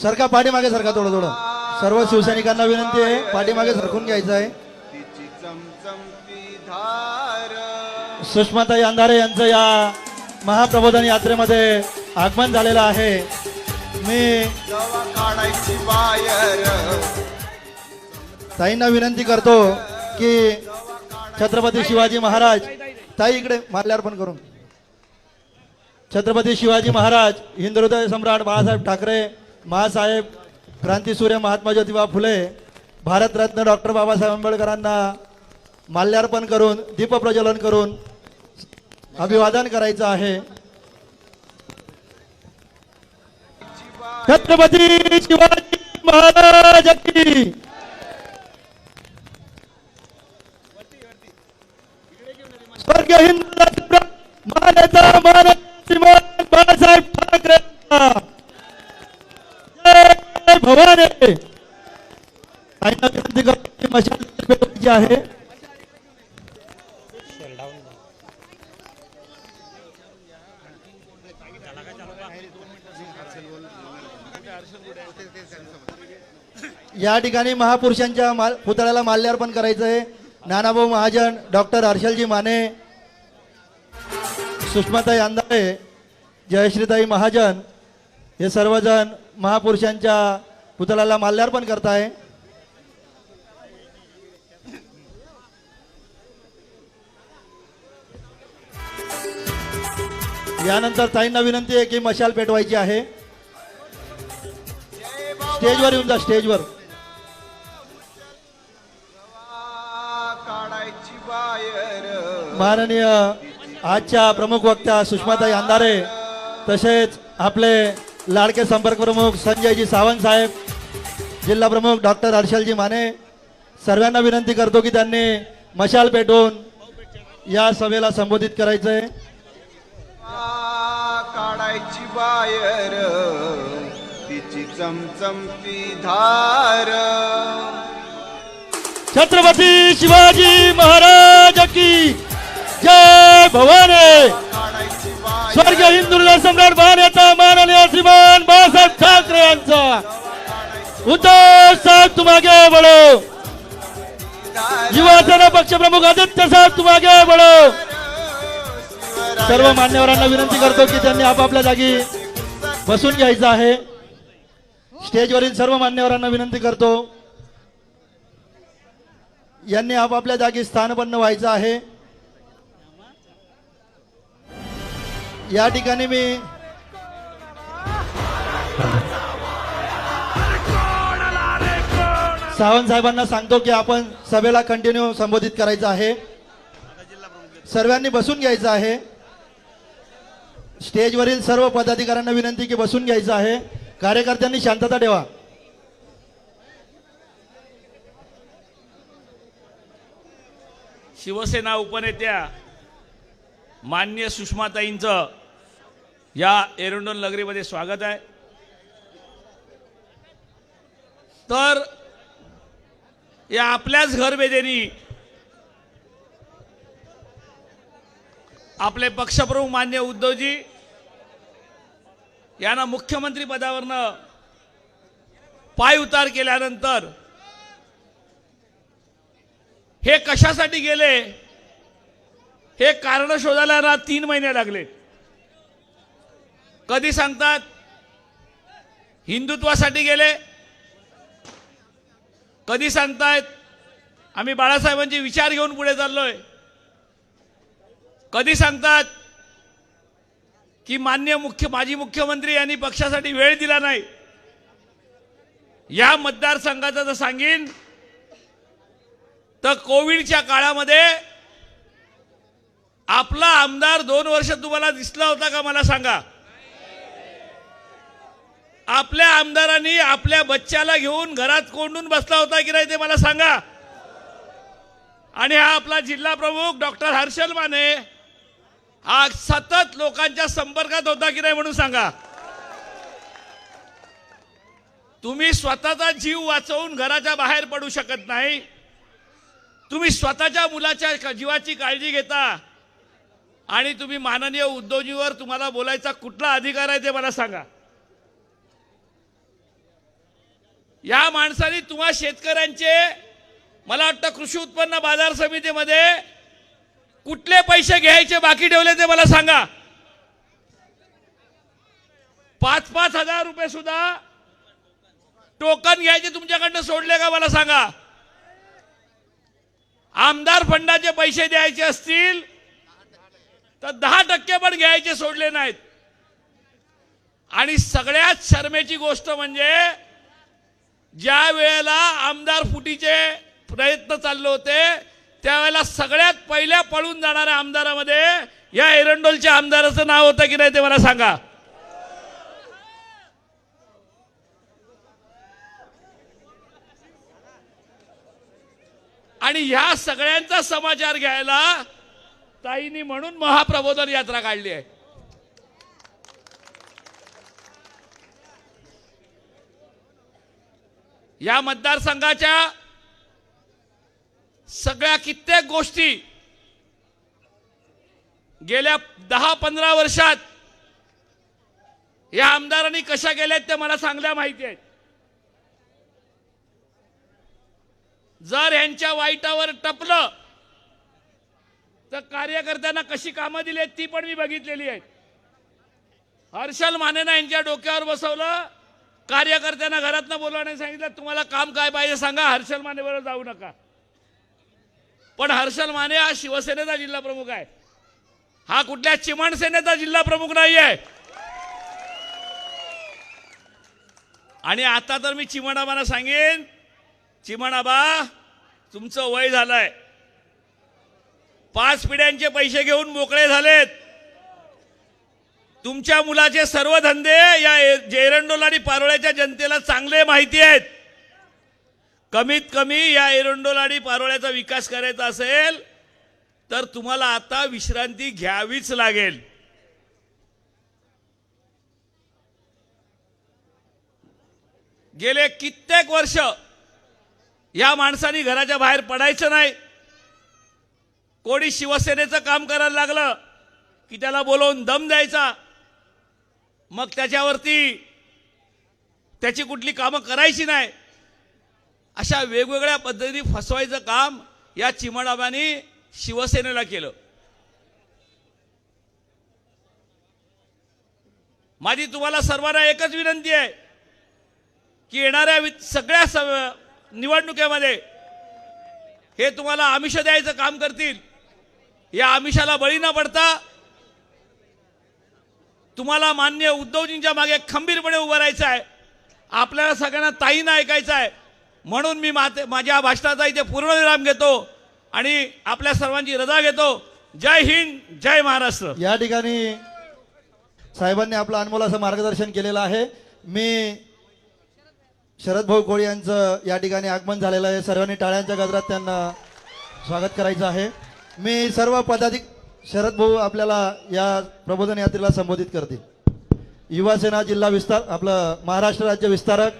सरका पाठीमागे सरका थोडं थोडं. सर्व शिवसैनिकांना विनंती आहे पाठीमागे सरकून घ्यायचं आहे. तिची चमचमती धार सुषमाताई अंधारे यांचं या महाप्रबोधन यात्रेमध्ये आगमन झालेलं आहे. मी जवा काढायची बायर ताईंना विनंती करतो की छत्रपती शिवाजी महाराज, ताई इकडे माल्यार्पण करून, छत्रपती शिवाजी महाराज, हिंदुहृदय सम्राट बाळासाहेब ठाकरे, महासाहेब, क्रांतीसूर्य महात्मा ज्योतिबा फुले, भारतरत्न डॉक्टर बाबासाहेब आंबेडकरांना माल्यार्पण करून दीपप्रज्वलन करून अभिवादन करायचं आहे. छत्रपती शिवाजी महाराज की स्वर्गीय हिंद मान्यता मान श्रीमान बाळासाहेब ठाकरे जय भवानी. विनंती करतो की मशाल पेटवायची आहे. या ठिकाणी महापुरुषांच्या पुतळ्याला माल्यार्पण करायचं आहे. नानाभाऊ महाजन, डॉक्टर हर्षलजी माने, सुषमाताई अंधारे, जयश्रीताई महाजन हे सर्वजण महापुरुषांच्या पुतळ्याला माल्यार्पण करताय. यानंतर ताईंना विनंती आहे की मशाल पेटवायची आहे. स्टेजवर येऊन जा, स्टेजवर. काढायची बायर माननीय आजच्या प्रमुख वक्त्या सुषमाताई अंधारे, तसेच आपले लाडके संपर्क प्रमुख संजयजी सावंत साहेब, जिल्हा प्रमुख डॉक्टर हर्षलजी माने, सर्वांना विनंती करतो की त्यांनी मशाल पेटवून या सभेला संबोधित करायचंय. काढायची बायर तिची चमचमती धार छत्रपती शिवाजी महाराज की जय भवानी. काढायची बायर स्वर्गीय हिंदुहृदय सम्राट मान्यता माननीय श्रीमान बाळासाहेब ठाकरे यांचा उद्धव साहेब तुम आगे बढ़ो. युवा सेना पक्ष प्रमुख आदित्य साहेब तुम आगे बढ़ो. सर्व मान्यवरांना विनंती करतो की त्यांनी आपापल्या जागी बसून घ्यायचं आहे. स्टेजवरील सर्व मान्यवरांना विनंती करतो यांनी आपापल्या जागी स्थानपन्न व्हायचं आहे. या ठिकाणी मी सावंत साहेबांना सांगतो की आपण सभेला कंटिन्यू संबोधित करायचं आहे. सर्वांनी बसून घ्यायचं आहे. स्टेजवरील सर्व पदाधिकाऱ्यांना विनंती की बसून घ्यायचं आहे. कार्यकर्त्यांनी शांतता ठेवा. शिवसेना उपनेत्या माननीय सुषमाताईंचं या एरंडोल नगरीमध्ये स्वागत आहे. तर या आपल्याच घरभेदेनी आपले पक्षप्रमुख मान्य उद्धवजी यांना मुख्यमंत्री पदावरनं पाय उतार केल्यानंतर हे कशासाठी गेले हे कारण शोधायला ना 3 महिने लागले. कधी सांगतात हिंदुत्वासाठी गेले, कधी सांगतायत आम्ही बाळासाहेबांचे विचार घेऊन पुढे चाललोय, कधी सांगतात की माजी मुख्यमंत्री यांनी पक्षासाठी वेळ दिला नाही. या मतदारसंघाचं जर सांगीन तर कोविडच्या काळामध्ये आपला आमदार 2 वर्ष तुम्हाला दिसला होता का मला सांगा. आपल्या आमदारांनी आपल्या बच्च्याला घेऊन घरात कोंडून बसला होता की नाही ते मला सांगा. आणि हा आपला जिल्हा प्रमुख डॉक्टर हर्षल माने हा सतत लोकांच्या संपर्कात होता की नाही म्हणून सांगा. तुम्ही स्वतःचा जीव वाचवून घराच्या बाहेर पडू शकत नाही. तुम्ही स्वतःच्या मुलाच्या जीवाची काळजी घेता आणि तुम्ही माननीय उद्धवजीवर तुम्हाला बोलायचा कुठला अधिकार आहे ते मला सांगा. या माणसाने तुम्हा शेतकऱ्यांचे, मला वाटतं कृषी उत्पन्न बाजार समितीमध्ये कुठले पैसे घ्यायचे बाकी ठेवले ते मला सांगा. 5-5 हजार रुपये सुद्धा टोकन घ्यायचे तुमच्याकडनं सोडले का मला सांगा. आमदार फंडाचे पैसे द्यायचे असतील तर 10% पण घ्यायचे सोडले नाहीत. आणि सगळ्यात शरमेची गोष्ट म्हणजे ज्या वेळेला आमदार फुटीचे प्रयत्न चालले होते त्यावेळेला सगळ्यात पहिल्या पळून जाणाऱ्या आमदारामध्ये या एरंडोलच्या आमदाराचं नाव होतं की नाही ते मला सांगा. आणि ह्या सगळ्यांचा समाचार घ्यायला ताईंनी म्हणून महाप्रबोधन यात्रा काढली आहे. या मतदारसंघाच्या सगळ्या कित्येक गोष्टी गेल्या 10-15 वर्षात या आमदारांनी कशा केल्यात ते मला चांगल्या माहिती आहेत. जर यांच्या वाईटावर टपलं तर कार्यकर्त्यांना कशी कामं दिली ती पण मी बघितलेली आहेत. हर्षल मानेनं यांच्या डोक्यावर बसवलं, कार्यकर्त्यांना घरातनं बोलवण्याने सांगितलं तुम्हाला काम काय पाहिजे सांगा, हर्षल माने बरोबर जाऊ नका. पण हर्षल माने हा शिवसेनेचा जिल्हा प्रमुख आहे, हा कुठल्या चिमण सेनेचा जिल्हा प्रमुख नाही आहे. आणि आता तर मी चिमणाबांना सांगेन, चिमणाबा तुमचं वय झालंय, 5 पिढ्यांचे पैसे घेऊन मोकळे झालेत. तुमच्या मुलाचे सर्व धंदे या एरंडोल आणि पारोळ्याच्या जनतेला चांगले माहिती आहेत. कमीत कमी या एरंडोल आणि पारोळ्याचा विकास करायचा असेल तर तुम्हाला आता विश्रांती घ्यावीच लागेल. गेले कित्येक वर्ष या माणसाने घराच्या बाहेर पडायचं नाही. कोणी शिवसेनेचं काम करायला लागलं की त्याला बोलवून दम द्यायचा, मग त्याच्यावरती त्याची कुठली कामं करायची नाही. अशा वेगवेगळ्या पद्धतीने फसवायचं काम या चिमणाबांनी शिवसेनेला केलं. माझी तुम्हाला सर्वांना एकच विनंती आहे की येणाऱ्या सगळ्या निवडणुकीमध्ये हे तुम्हाला आमिष द्यायचं काम करतील. या आमिषाला बळी न पडता तुम्हाला मान्य उद्धवजींच्या मागे खंबीरपणे उभं राहायचं आहे. आपल्याला सगळ्यांना ताईनं ऐकायचं आहे. म्हणून मी माझ्या भाषणाचा इथे पूर्णविराम घेतो आणि आपल्या सर्वांची रजा घेतो. जय हिंद, जय महाराष्ट्र. या ठिकाणी साहेबांनी आपलं अनमोल असं मार्गदर्शन केलेलं आहे. मी शरद भाऊ कोळी यांचं या ठिकाणी आगमन झालेलं आहे. सर्वांनी टाळ्यांच्या गजरात त्यांना स्वागत करायचं आहे. मी सर्व शरद भाऊ आपल्याला या प्रबोधन यात्रेला संबोधित करतील. युवासेना जिल्हा विस्तार आपलं महाराष्ट्र राज्य विस्तारक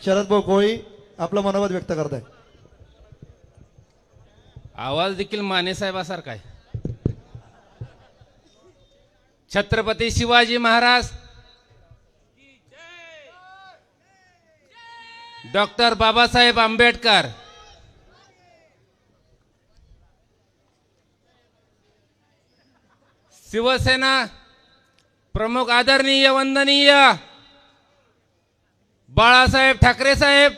शरद भाऊ कोळी आपलं मनोगत व्यक्त करत आहे. आवाज देखील माने साहेबासारखा आहे. छत्रपती शिवाजी महाराज, डॉक्टर बाबासाहेब आंबेडकर, शिवसेना प्रमुख आदरणीय वंदनीय बाळासाहेब ठाकरे साहेब,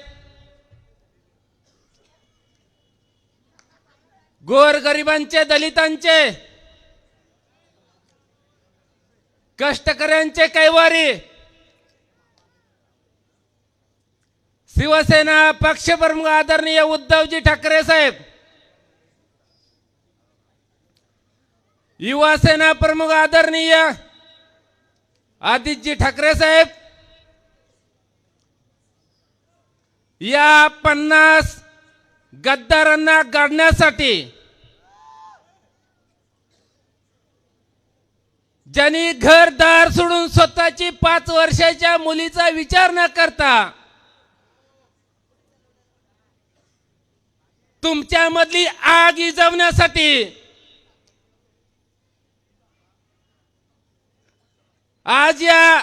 गोरगरिबांचे, दलितांचे, कष्टकऱ्यांचे कैवारी, शिवसेना पक्षप्रमुख आदरणीय उद्धवजी ठाकरे साहेब, युवा सेना प्रमुख आदरणीय आदित्यजी ठाकरे साहेब, या 50 गद्दारांना गाडण्यासाठी ज्यांनी घरदार सोडून स्वतःची 5 वर्षाच्या मुलीचा विचार न करता तुमच्यामधली आग विझवण्यासाठी आज या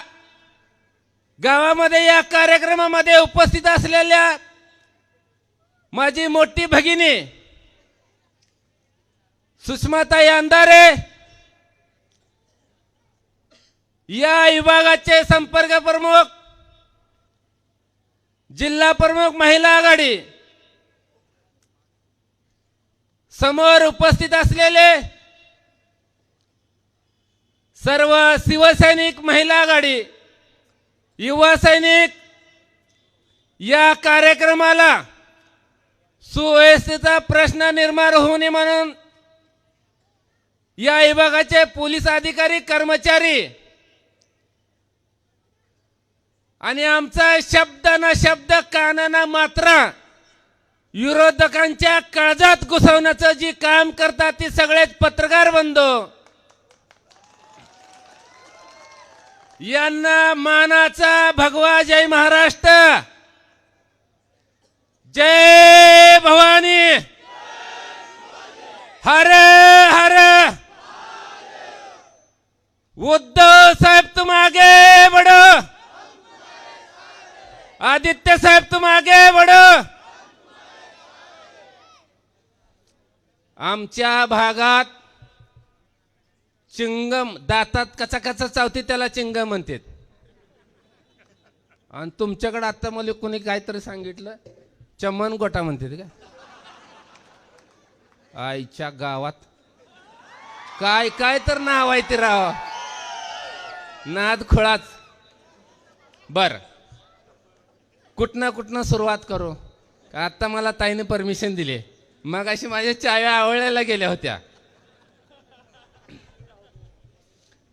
गावामध्ये या कार्यक्रमामध्ये उपस्थित असलेल्या माझी मोठी भगिनी सुषमाताई अंधारे, या विभागाचे संपर्क प्रमुख जिल्हा प्रमुख महिला आघाडी, समोर उपस्थित असलेले सर्व शिवसैनिक महिला आघाडी, युवा सैनिक, या कार्यक्रमाला सुव्यवस्थेचा प्रश्न निर्माण होऊ नये म्हणून या विभागाचे पोलीस अधिकारी, कर्मचारी आणि आमचा शब्द ना शब्द कानाना मात्रा विरोधकांच्या काळजात घुसवण्याचं जी काम करतात ती सगळेच पत्रकार बंधू, यांना मानाचा भगवा जय महाराष्ट्र, जय भवानी, हर हर। उद्धव साहेब तुम आगे बढ़ो, आदित्य साहेब तुम आगे बढ़ो। आमच्या भागात चिंगम दातात कचा कचा चावती त्याला चिंगम म्हणतात, आणि तुमच्याकडे आता मला कोणी काहीतरी सांगितलं चमन गोटा म्हणतात का? आईच्या गावात काय काय तर नाव आहे ते राव, नाद खोळाच। बर, कुठनं सुरुवात करू? आता मला ताईने परमिशन दिली, मग अशी माझ्या चाव्या आवळायला गेल्या होत्या।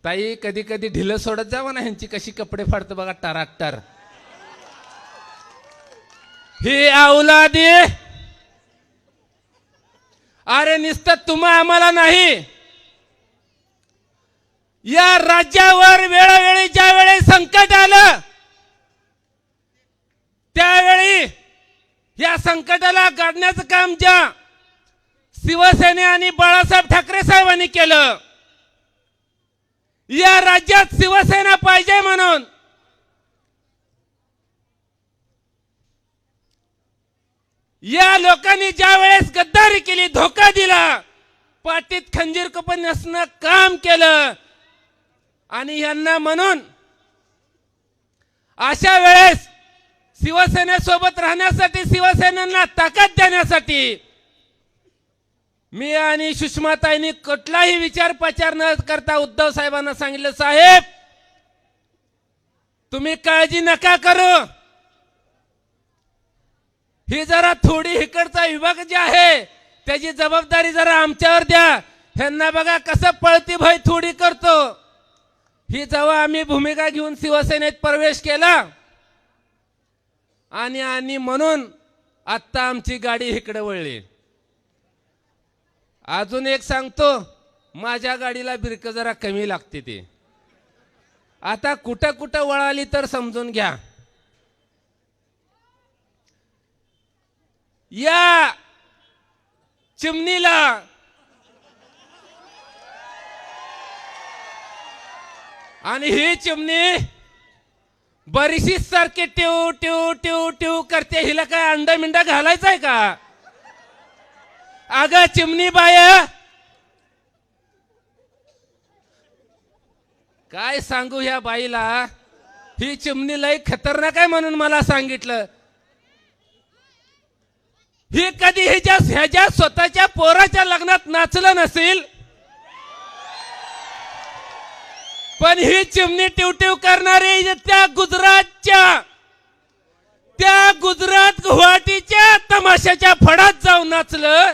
ताई कधी कधी ढिलं सोडत जावं ना, ह्यांची कशी कपडे फाडतं बघा टाराटार। ही औलादी, अरे नुसतं तुम्हा आम्हाला नाही, या राज्यावर वेळोवेळी ज्यावेळी संकट आलं त्यावेळी या संकटाला गाडण्याचं काम ज्या शिवसेने आणि बाळासाहेब ठाकरे साहेबांनी केलं, या राज्यात शिवसेना पाहिजे म्हणून या लोकांनी ज्या वेळेस गद्दारी केली, धोका दिला, पाठीत खंजीर कोपन असणं काम केलं, आणि यांना म्हणून अशा वेळेस शिवसेनेसोबत राहण्यासाठी, शिवसेनेला ताकद देण्यासाठी मी आणि सुषमाताईंनी कुठलाही विचार प्रचार न करता उद्धव साहेबांना सांगितलं, साहेब तुम्ही काळजी नका करू, ही जरा थोडी इकडचा विभाग जे आहे त्याची जबाबदारी जरा आमच्यावर द्या, ह्यांना बघा कसं पळती भय थोडी करतो। ही जेव्हा आम्ही भूमिका घेऊन शिवसेनेत प्रवेश केला आणि म्हणून आता आमची गाडी इकडे वळली। अजून एक सांगतो, माझ्या गाडीला ब्रेक जरा कमी लागते, ती आता कुठं कुठं वळाली तर समजून घ्या। या चिमणीला आणि ही चिमणी बरीचशी सारखी टिव टिव टिव टिव करते, हिला काय अंडा मिंडा घालायचाय का? अगं चिमणी बाय, काय सांगू ह्या बाईला, ही चिमणी लई खतरनाक आहे म्हणून मला सांगितलं। ही कधी ह्याच्या स्वतःच्या पोराच्या लग्नात नाचलं नसेल, पण ही चिमणी टिवटिव करणारी त्या गुजरात गुवाहाटीच्या तमाशाच्या फडात जाऊन नाचलं।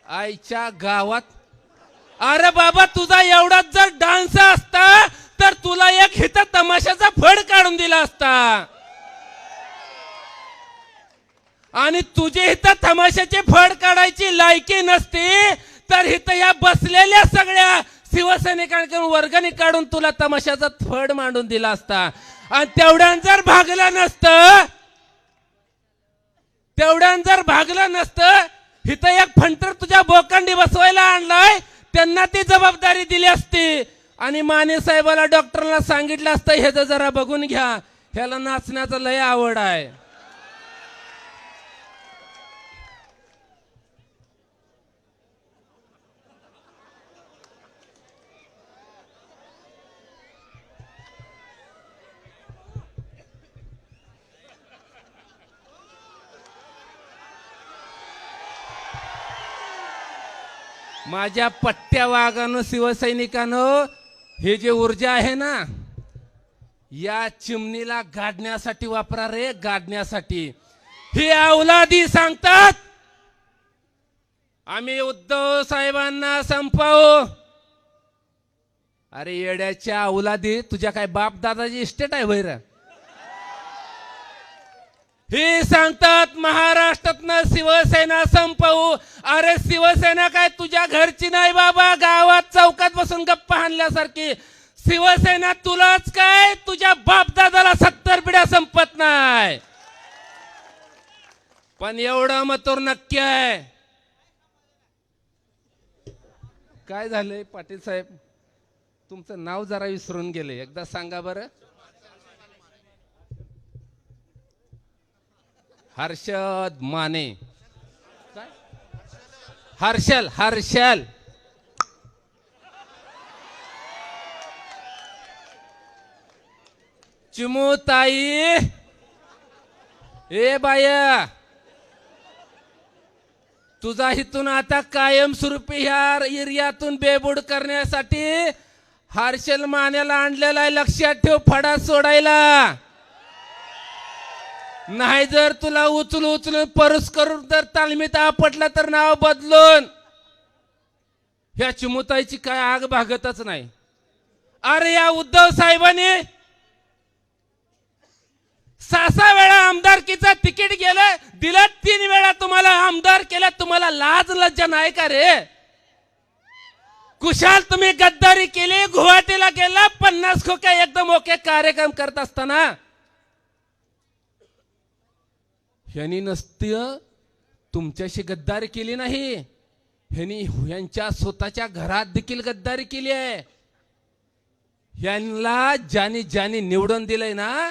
आईच्या गावात, अरे बाबा तुझा एवढाच जर डान्स असता तर तुला एक हित तमाशाचा फड काढून दिला असता, आणि तुझे हित तमाशाचे फड काढायची लायकी नसती तर हित या बसलेल्या सगळ्या शिवसैनिकांकडून वर्गणी काढून तुला तमाशाचा फड मांडून दिला असता। आणि तेवढ्यान जर भागलं नसतं हिथं एक फंटर तुझ्या बोकांडी बसवायला आणलाय, त्यांना ती जबाबदारी दिली असती। आणि माने साहेबाला डॉक्टरला सांगितलं असतं ह्याचं जरा बघून घ्या, ह्याला नाचण्याचं लय आवड आहे. माझ्या पट्ट्या वागानं शिवसैनिकानं हे जे ऊर्जा आहे ना, या चिमणीला गाडण्यासाठी वापरा रे, गाडण्यासाठी. हे अवलादी सांगतात आम्ही उद्धव साहेबांना संपवू. अरे येड्याच्या अवलादी, तुझ्या काय बाप दादाची इस्टेट आहे वैर? हे सांगतात महाराष्ट्रातनं शिवसेना संपवू. अरे शिवसेना काय तुझ्या घरची नाही बाबा, गावात चौकात बसून गप्पा हाणल्यासारखी. शिवसेना तुलाच काय, तुझ्या बापदादाला 70 पिढ्या संपत नाही. पण एवढं मथुर नक्की आहे. काय झालंय पाटील साहेब, तुमचं नाव जरा विसरून गेले, एकदा सांगा बरं. हर्षद माने. काय? हर्षल. हर्षल चिमुताई. ए बाया, तुझा हितून आता कायमस्वरूपी ह्या एरियातून बेबूड करण्यासाठी हर्षल मानेला आणलेला आहे. लक्षात ठेव, फडा सोडायला नाही. जर तुला उचलून परस करून जर तालमीत आपटला तर नाव बदलून. ह्या चिमुताईची काय आग भागतच नाही. अरे या उद्धव साहेबांनी 6 वेळा आमदारकीचा तिकीट गेलं, दिलं 3 वेळा तुम्हाला आमदार केलं. तुम्हाला लाज लज्जा नाही का रे? कुशाल तुम्ही गद्दारी केली, गुवाहाटीला गेला, 50 खोक्या एकदम ओके कार्यक्रम करत असताना ह्यांनी नसतं तुमच्याशी गद्दारी केली नाही. ह्यांनी ह्यांच्या स्वतःच्या घरात देखील गद्दारी केली आहे. ह्यांना ज्यांनी निवडून दिलंय ना,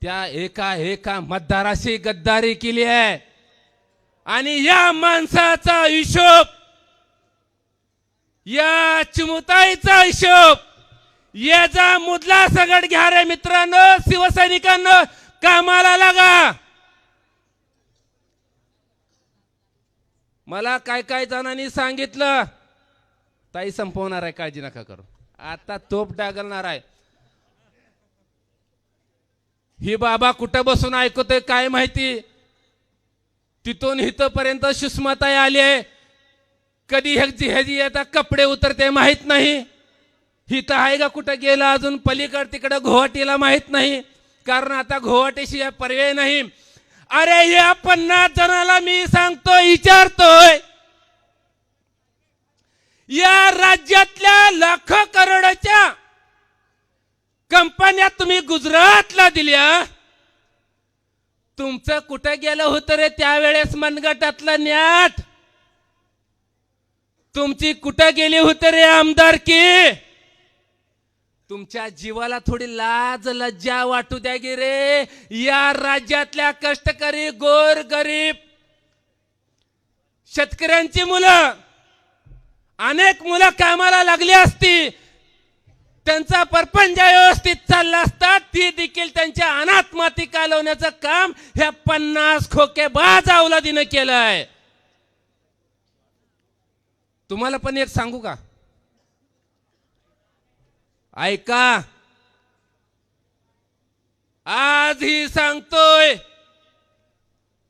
त्या एका मतदाराशी गद्दारी केली आहे. आणि या माणसाचा हिशोब, या चिमुताईचा हिशोब, याचा मुदला सगळ घ्या रे मित्रांनो. शिवसैनिकांनो कामाला लागा. मला काय जणांनी सांगितलं ताई संपवणार आहे, काळजी नका करू, आता तोप डागलणार आहे. ही बाबा कुठं बसून ऐकतोय काय माहिती. तिथून इथपर्यंत सुषमाताई आली आहे. कधी ह्याची आता कपडे उतरते माहित नाही. हिथं आहे का कुठं गेला अजून पलीकड तिकडं गुवाहाटीला माहित नाही, कारण आता गुवाहाटीशी पर्याय नाही. अरे या 50 जणाला मी सांगतो, विचारतोय, या राज्यातल्या लाखो करोडच्या कंपन्या तुम्ही गुजरातला दिल्या, तुमचं कुठं गेलं होतं रे त्यावेळेस मनगटातलं न्याट? तुमची कुठं गेली होती रे आमदारकी? तुमच्या जीवाला थोडी लाज लज्जा वाटू द्या गे रे. या राज्यातल्या कष्टकरी, गोर गरीब शेतकऱ्यांची मुलं, अनेक मुलं कामाला लागली असती, त्यांचा परपंच व्यवस्थित चालला असता, ती देखील त्यांच्या अनाथ माती कालवण्याचं काम ह्या 50 खोकेबाज अवलादीनं केलंय. तुम्हाला पण एक सांगू का? ऐका, आज ही सांगतोय,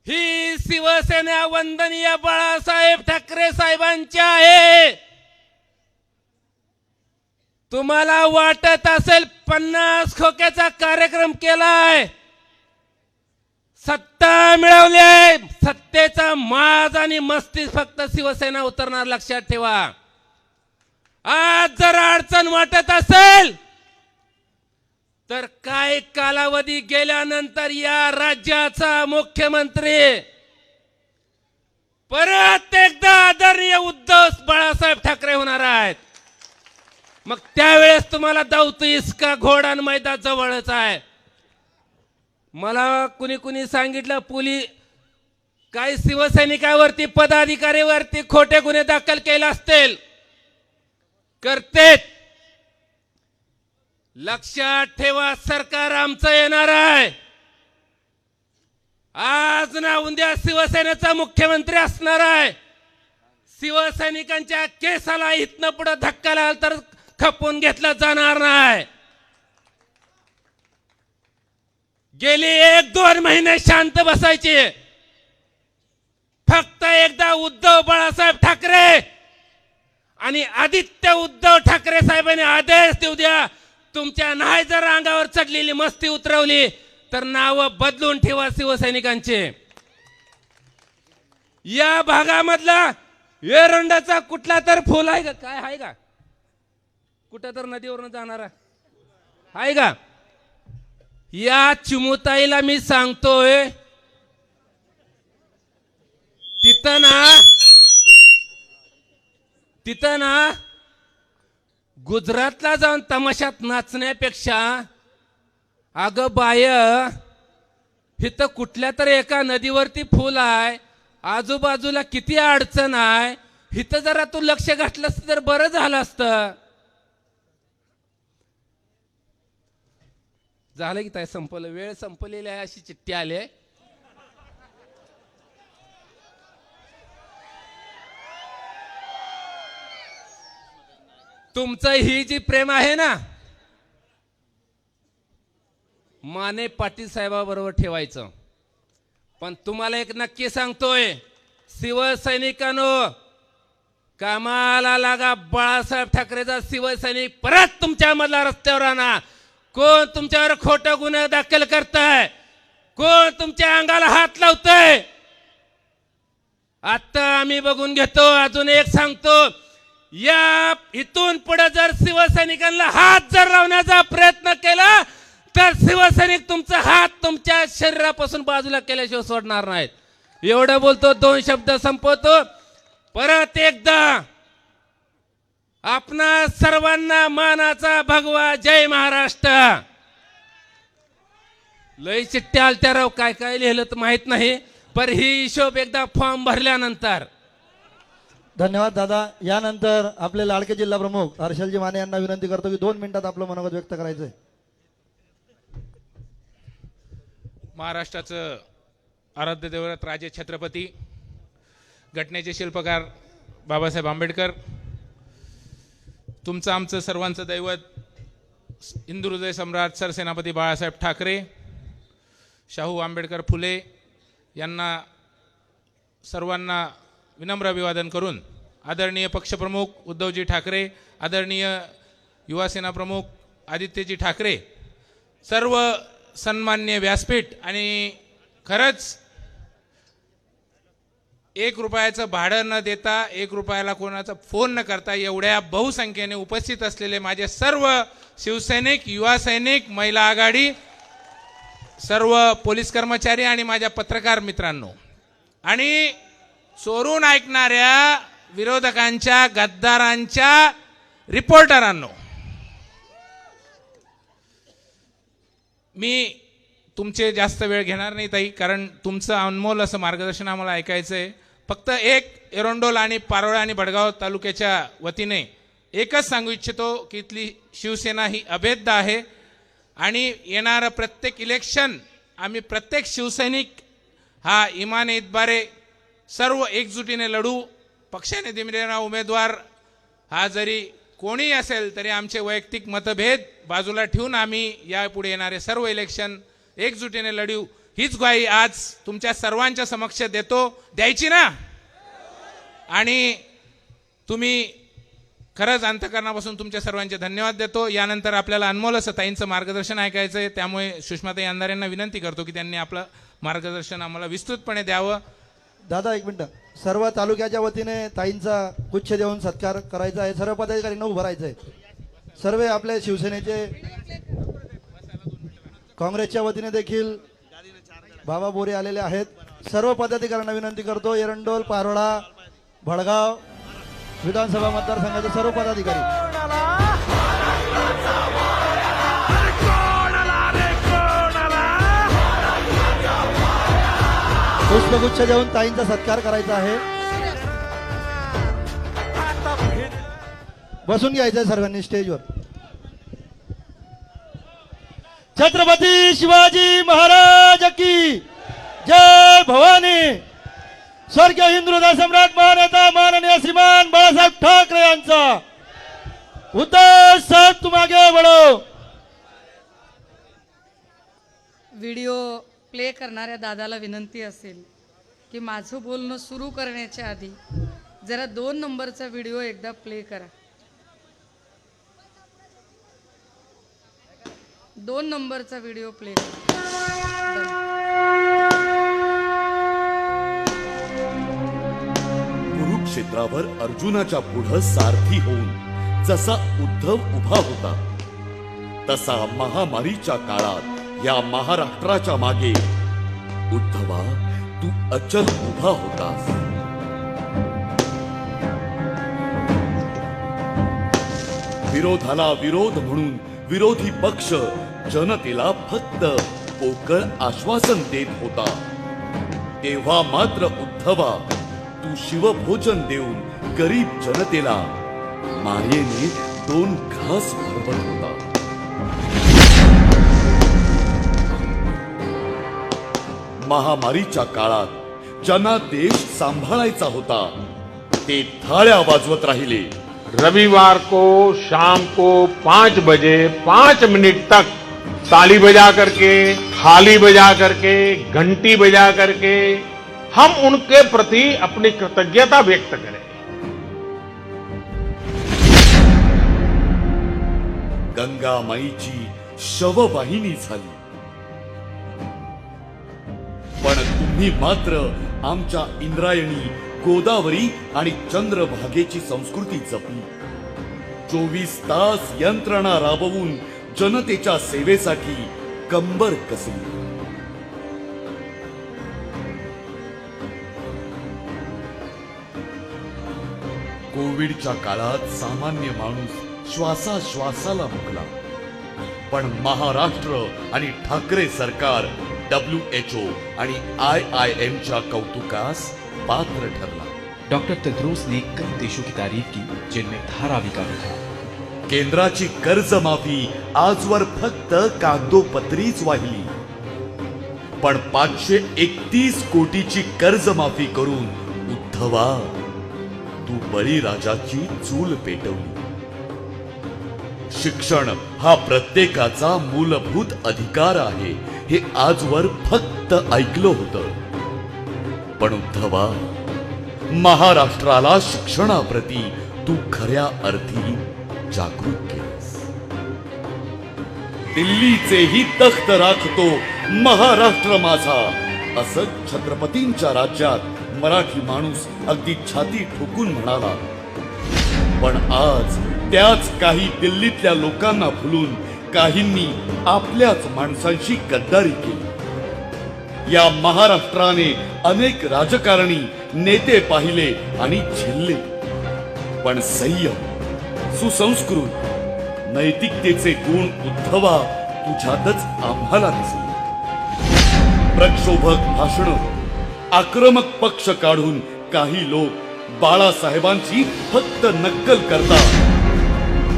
ही शिवसेना वंदनीय बाळासाहेब ठाकरे साहेबांची आहे. तुम्हाला वाटत असेल 50 खोक्याचा कार्यक्रम केलाय, सत्ता मिळवली, सत्तेचा माज आणि मस्ती फक्त शिवसेना उतरणार, लक्षात ठेवा. आज जर अडचण वाटत असेल तर काही कालावधी गेल्यानंतर या राज्याचा मुख्यमंत्री परत एकदा आदरणीय उद्धव बाळासाहेब ठाकरे होणार आहेत. मग त्यावेळेस तुम्हाला धावतोयस का घोडा मैदान जवळच आहे. मला कुणी कुणी सांगितलं काही शिवसैनिकावरती पदाधिकारीवरती खोटे गुन्हे दाखल केले असतील, करतेत. लक्षात ठेवा, सरकार आमचं येणार आहे. आज ना उद्या शिवसेनेचा मुख्यमंत्री असणार आहे. शिवसैनिकांच्या केसाला इथनं पुढे धक्का लागला तर खपवून घेतला जाणार नाही. गेली 1-2 महिने शांत बसायचे. फक्त एकदा उद्धव बाळासाहेब ठाकरे आणि आदित्य उद्धव ठाकरे साहेबांनी आदेश देऊ द्या. तुमच्या नाही जर अंगावर चढलेली मस्ती उतरवली तर नाव बदलून ठेवा शिवसैनिकांचे. या भागामधला एरंडाचा कुठला तर फुल आहे का, काय आहे का, कुठं तर नदीवरून जाणारा आहे का? या चिमुताईला मी सांगतोय, तिथं ना गुजरातला जाऊन तमाशात नाचण्यापेक्षा अगं बाय, इथं कुठल्या तर एका नदीवरती फुल आहे, आजूबाजूला किती अडचण आहे, इथं जरा तू लक्ष घातलंस तर बरं झालं असतं. झालं की काय, संपलं, वेळ संपलेली आहे अशी चिठ्ठी आली. तुमचं ही जी प्रेम आहे ना, माने पाटील साहेबाबरोबर ठेवायचं. पण तुम्हाला एक नक्की सांगतोय, शिवसैनिकांनो, कामाला लागा. बाळासाहेब ठाकरेचा शिवसैनिक परत तुमच्या मधला रस्त्यावर आणा. कोण तुमच्यावर खोटं गुन्हे दाखल करताय, कोण तुमच्या अंगाला हात लावतंय, आता आम्ही बघून घेतो. अजून एक सांगतो, या इथून पुढे जर शिवसैनिकांना हात जर लावण्याचा प्रयत्न केला तर शिवसैनिक तुमचा हात तुमच्या शरीरापासून बाजूला केल्याशिवाय सोडणार नाहीत. एवढं बोलतो, 2 शब्द संपवतो. परत एकदा आपणा सर्वांना मानाचा भगवा जय महाराष्ट्र. लय चिठ्ठ्या आलत्या राव, काय काय लिहिलं तर माहित नाही, पण ही हिशोब एकदा फॉर्म भरल्यानंतर. धन्यवाद दादा. यानंतर आपले लाडके जिल्हा प्रमुख हर्षलजी माने यांना विनंती करतो की 2 मिनिटात आपलं मनोगत व्यक्त करायचंय. महाराष्ट्राचं आराध्य दैवत राजे छत्रपती, घटनेचे शिल्पकार बाबासाहेब आंबेडकर, तुमचं आमचं सर्वांचं दैवत हिंदू हृदय सम्राट सरसेनापती बाळासाहेब ठाकरे, शाहू आंबेडकर फुले यांना सर्वांना विनम्र अभिवादन करून, आदरणीय पक्षप्रमुख उद्धवजी ठाकरे, आदरणीय युवासेना प्रमुख आदित्यजी ठाकरे, सर्व सन्मान्य व्यासपीठ आणि खरंच 1 रुपयाचं भाडं न देता 1 रुपयाला कोणाचा फोन न करता एवढ्या बहुसंख्येने उपस्थित असलेले माझे सर्व शिवसैनिक, युवा सैनिक, महिला आघाडी, सर्व पोलीस कर्मचारी आणि माझ्या पत्रकार मित्रांनो आणि चोरून ऐकणाऱ्या विरोधकांच्या, गद्दारांच्या रिपोर्टरांनो, मी तुमचे जास्त वेळ घेणार नाही ताई, कारण तुमचं अनमोल असं मार्गदर्शन आम्हाला ऐकायचं आहे. फक्त एक एरोंडोल आणि पारोळा आणि भडगाव तालुक्याच्या वतीने एकच सांगू इच्छितो की इथली शिवसेना ही अभेद्य आहे आणि येणारं प्रत्येक इलेक्शन आम्ही प्रत्येक शिवसैनिक हा इमाने इतबारे सर्व एकजुटीने लढू. पक्षाने दिलेला उमेदवार हा जरी कोणी असेल तरी आमचे वैयक्तिक मतभेद बाजूला ठेवून आम्ही यापुढे येणारे सर्व इलेक्शन एकजुटीने लढू, हीच ग्वाही आज तुमच्या सर्वांच्या समक्ष देतो. द्यायची ना? आणि तुम्ही खरंच अंतःकरणापासून तुमच्या सर्वांचे धन्यवाद देतो. यानंतर आपल्याला अनमोल असं ताईंचं मार्गदर्शन ऐकायचं आहे, त्यामुळे सुषमाताई अंधारेंना विनंती करतो की त्यांनी आपलं मार्गदर्शन आम्हाला विस्तृतपणे द्यावं. दादा 1 मिनिट, सर्व तालुक्याच्या वतीने ताईंचा गुच्छ देऊन सत्कार करायचा आहे. सर्व पदाधिकाऱ्यांना उभं राहायचं आहे. सर्व आपले शिवसेनेचे, काँग्रेसच्या वतीने देखील बाबा बोरे आलेले आहेत. सर्व पदाधिकाऱ्यांना विनंती करतो, एरंडोल, पारोळा, भडगाव विधानसभा मतदारसंघाचे सर्व पदाधिकारी पुष्पगुच्छ देऊन ताईंचा सत्कार करायचा आहे. बसून घ्यायचंय सर्वांनी स्टेजवर. छत्रपती शिवाजी महाराज की जय भवानी. स्वर्गीय हिंदू हृदय सम्राट महानेता माननीय श्रीमान बाळासाहेब ठाकरे यांचा उद्धव साहेब तुम आगे बढ़ो. व्हिडिओ प्ले करणाऱ्या दादाला विनंती असेल की माझं बोलणं सुरू करण्याच्या आधी जरा 2 नंबरचा व्हिडिओ एकदा प्ले करा. 2 नंबरचा व्हिडिओ प्ले करा. कुरुक्षेत्रावर अर्जुनाच्या पुढं सारथी होऊन जसा उद्धव उभा होता, तसा महामारीच्या काळात या महाराष्ट्राच्या मागे उद्धवा तू अचल उभा होतास. विरोधाला विरोध म्हणून विरोधी पक्ष जनतेला फक्त पोकळ आश्वासन देत होता, तेव्हा मात्र उद्धवा तू शिवभोजन देऊन गरीब जनतेला मायेने 2 घास भरवत होता. महामारीच्या काळात ज्यांना देश सांभाळायचा होता ते थाळ्या वाजवत राहिले. रविवार को शाम को 5 बजे 5 मिनट तक ताली बजा करके, थाली बजा करके, घंटी बजा करके हम उनके प्रति अपनी कृतज्ञता व्यक्त करें. गंगा माईची शववाहिनी झाली, पण तुम्ही मात्र आमच्या इंद्रायणी, गोदावरी आणि चंद्रभागेची संस्कृती जपली. 24 तास यंत्रणा राबवून जनतेच्या सेवेसाठी कंबर कसली. कोविडच्या काळात सामान्य माणूस श्वासाश्वासाला मुकला, पण महाराष्ट्र आणि ठाकरे सरकार WHO आणि IIM च्या कौतुकास पात्र ठरला. डॉक्टर तेद्रोस ने कई देशों की तारीफ की जिनमें धारावी का भी था. केंद्राची कर्जमाफी आजवर फक्त कागदोपत्रीच वाहिली, पण 531 कोटीची कर्जमाफी करून उद्धवा तू बळीराजाची चूल पेटवली. शिक्षण हा प्रत्येकाचा मूलभूत अधिकार आहे हे आजवर फक्त ऐकलं होतं, पण उद्धवा महाराष्ट्राला शिक्षणाप्रती तू खऱ्या अर्थी जागृत केलंस. दिल्लीचेही तख्त राखतो महाराष्ट्र माझा असं छत्रपतींच्या राज्यात मराठी माणूस अगदी छाती ठोकून म्हणाला. पण आज त्याच काही दिल्लीतल्या लोकांना भुलून काहींनी आपल्याच माणसांशी गद्दारी केली. या महाराष्ट्राने अनेक राजकारणी, नेते पाहिले आणि झेलले, पण संयम, सुसंस्कृत, नैतिकतेचे गुण उद्धवा तुझ्यातच आम्हाला दिसले. प्रक्षोभक भाषण, आक्रमक पक्ष काढून काही लोक बाळासाहेबांची फक्त नक्कल करतात,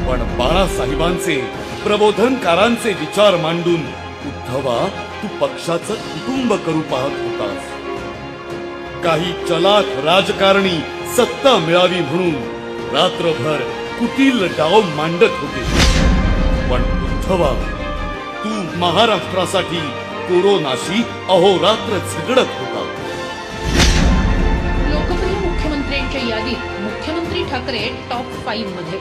पण बाळासाहेबांचे, प्रबोधनकारांचे विचार मांडून उद्धवा तू पक्षाचं कुटुंब करू पाहत होतास. काही चलाख राजकारणी सत्ता मिळावी म्हणून रात्रभर कुटील डाव मांडत होते, पण उद्धवा तू महाराष्ट्रासाठी कोरोनाशी अहोरात्र झगडत होता. लोकप्रिय मुख्यमंत्र्यांच्या यादीत मुख्यमंत्री ठाकरे टॉप 5 मध्ये.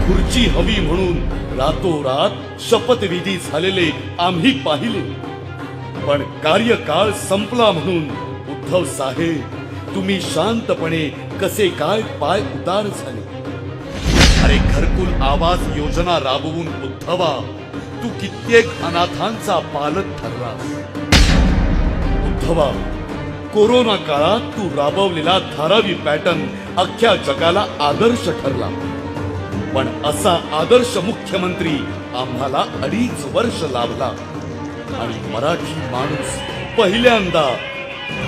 खुर्ची हवी म्हणून रातोरात शपथविधी झालेले आम्ही पाहिले, पण कार्यकाळ संपला म्हणून उद्धव साहेब तुम्ही शांतपणे कसे काय पाय उतार झाले. अरे घरकुल आवास योजना राबवून उद्धवा तू कित्येक अनाथांचा पालक ठरलास. उद्धवा कोरोना काळात तू राबवलेला धारावी पॅटर्न अख्ख्या जगाला आदर्श ठरला. पण असा आदर्श मुख्यमंत्री आम्हाला 2.5 वर्ष लाभला आणि मराठी माणूस पहिल्यांदा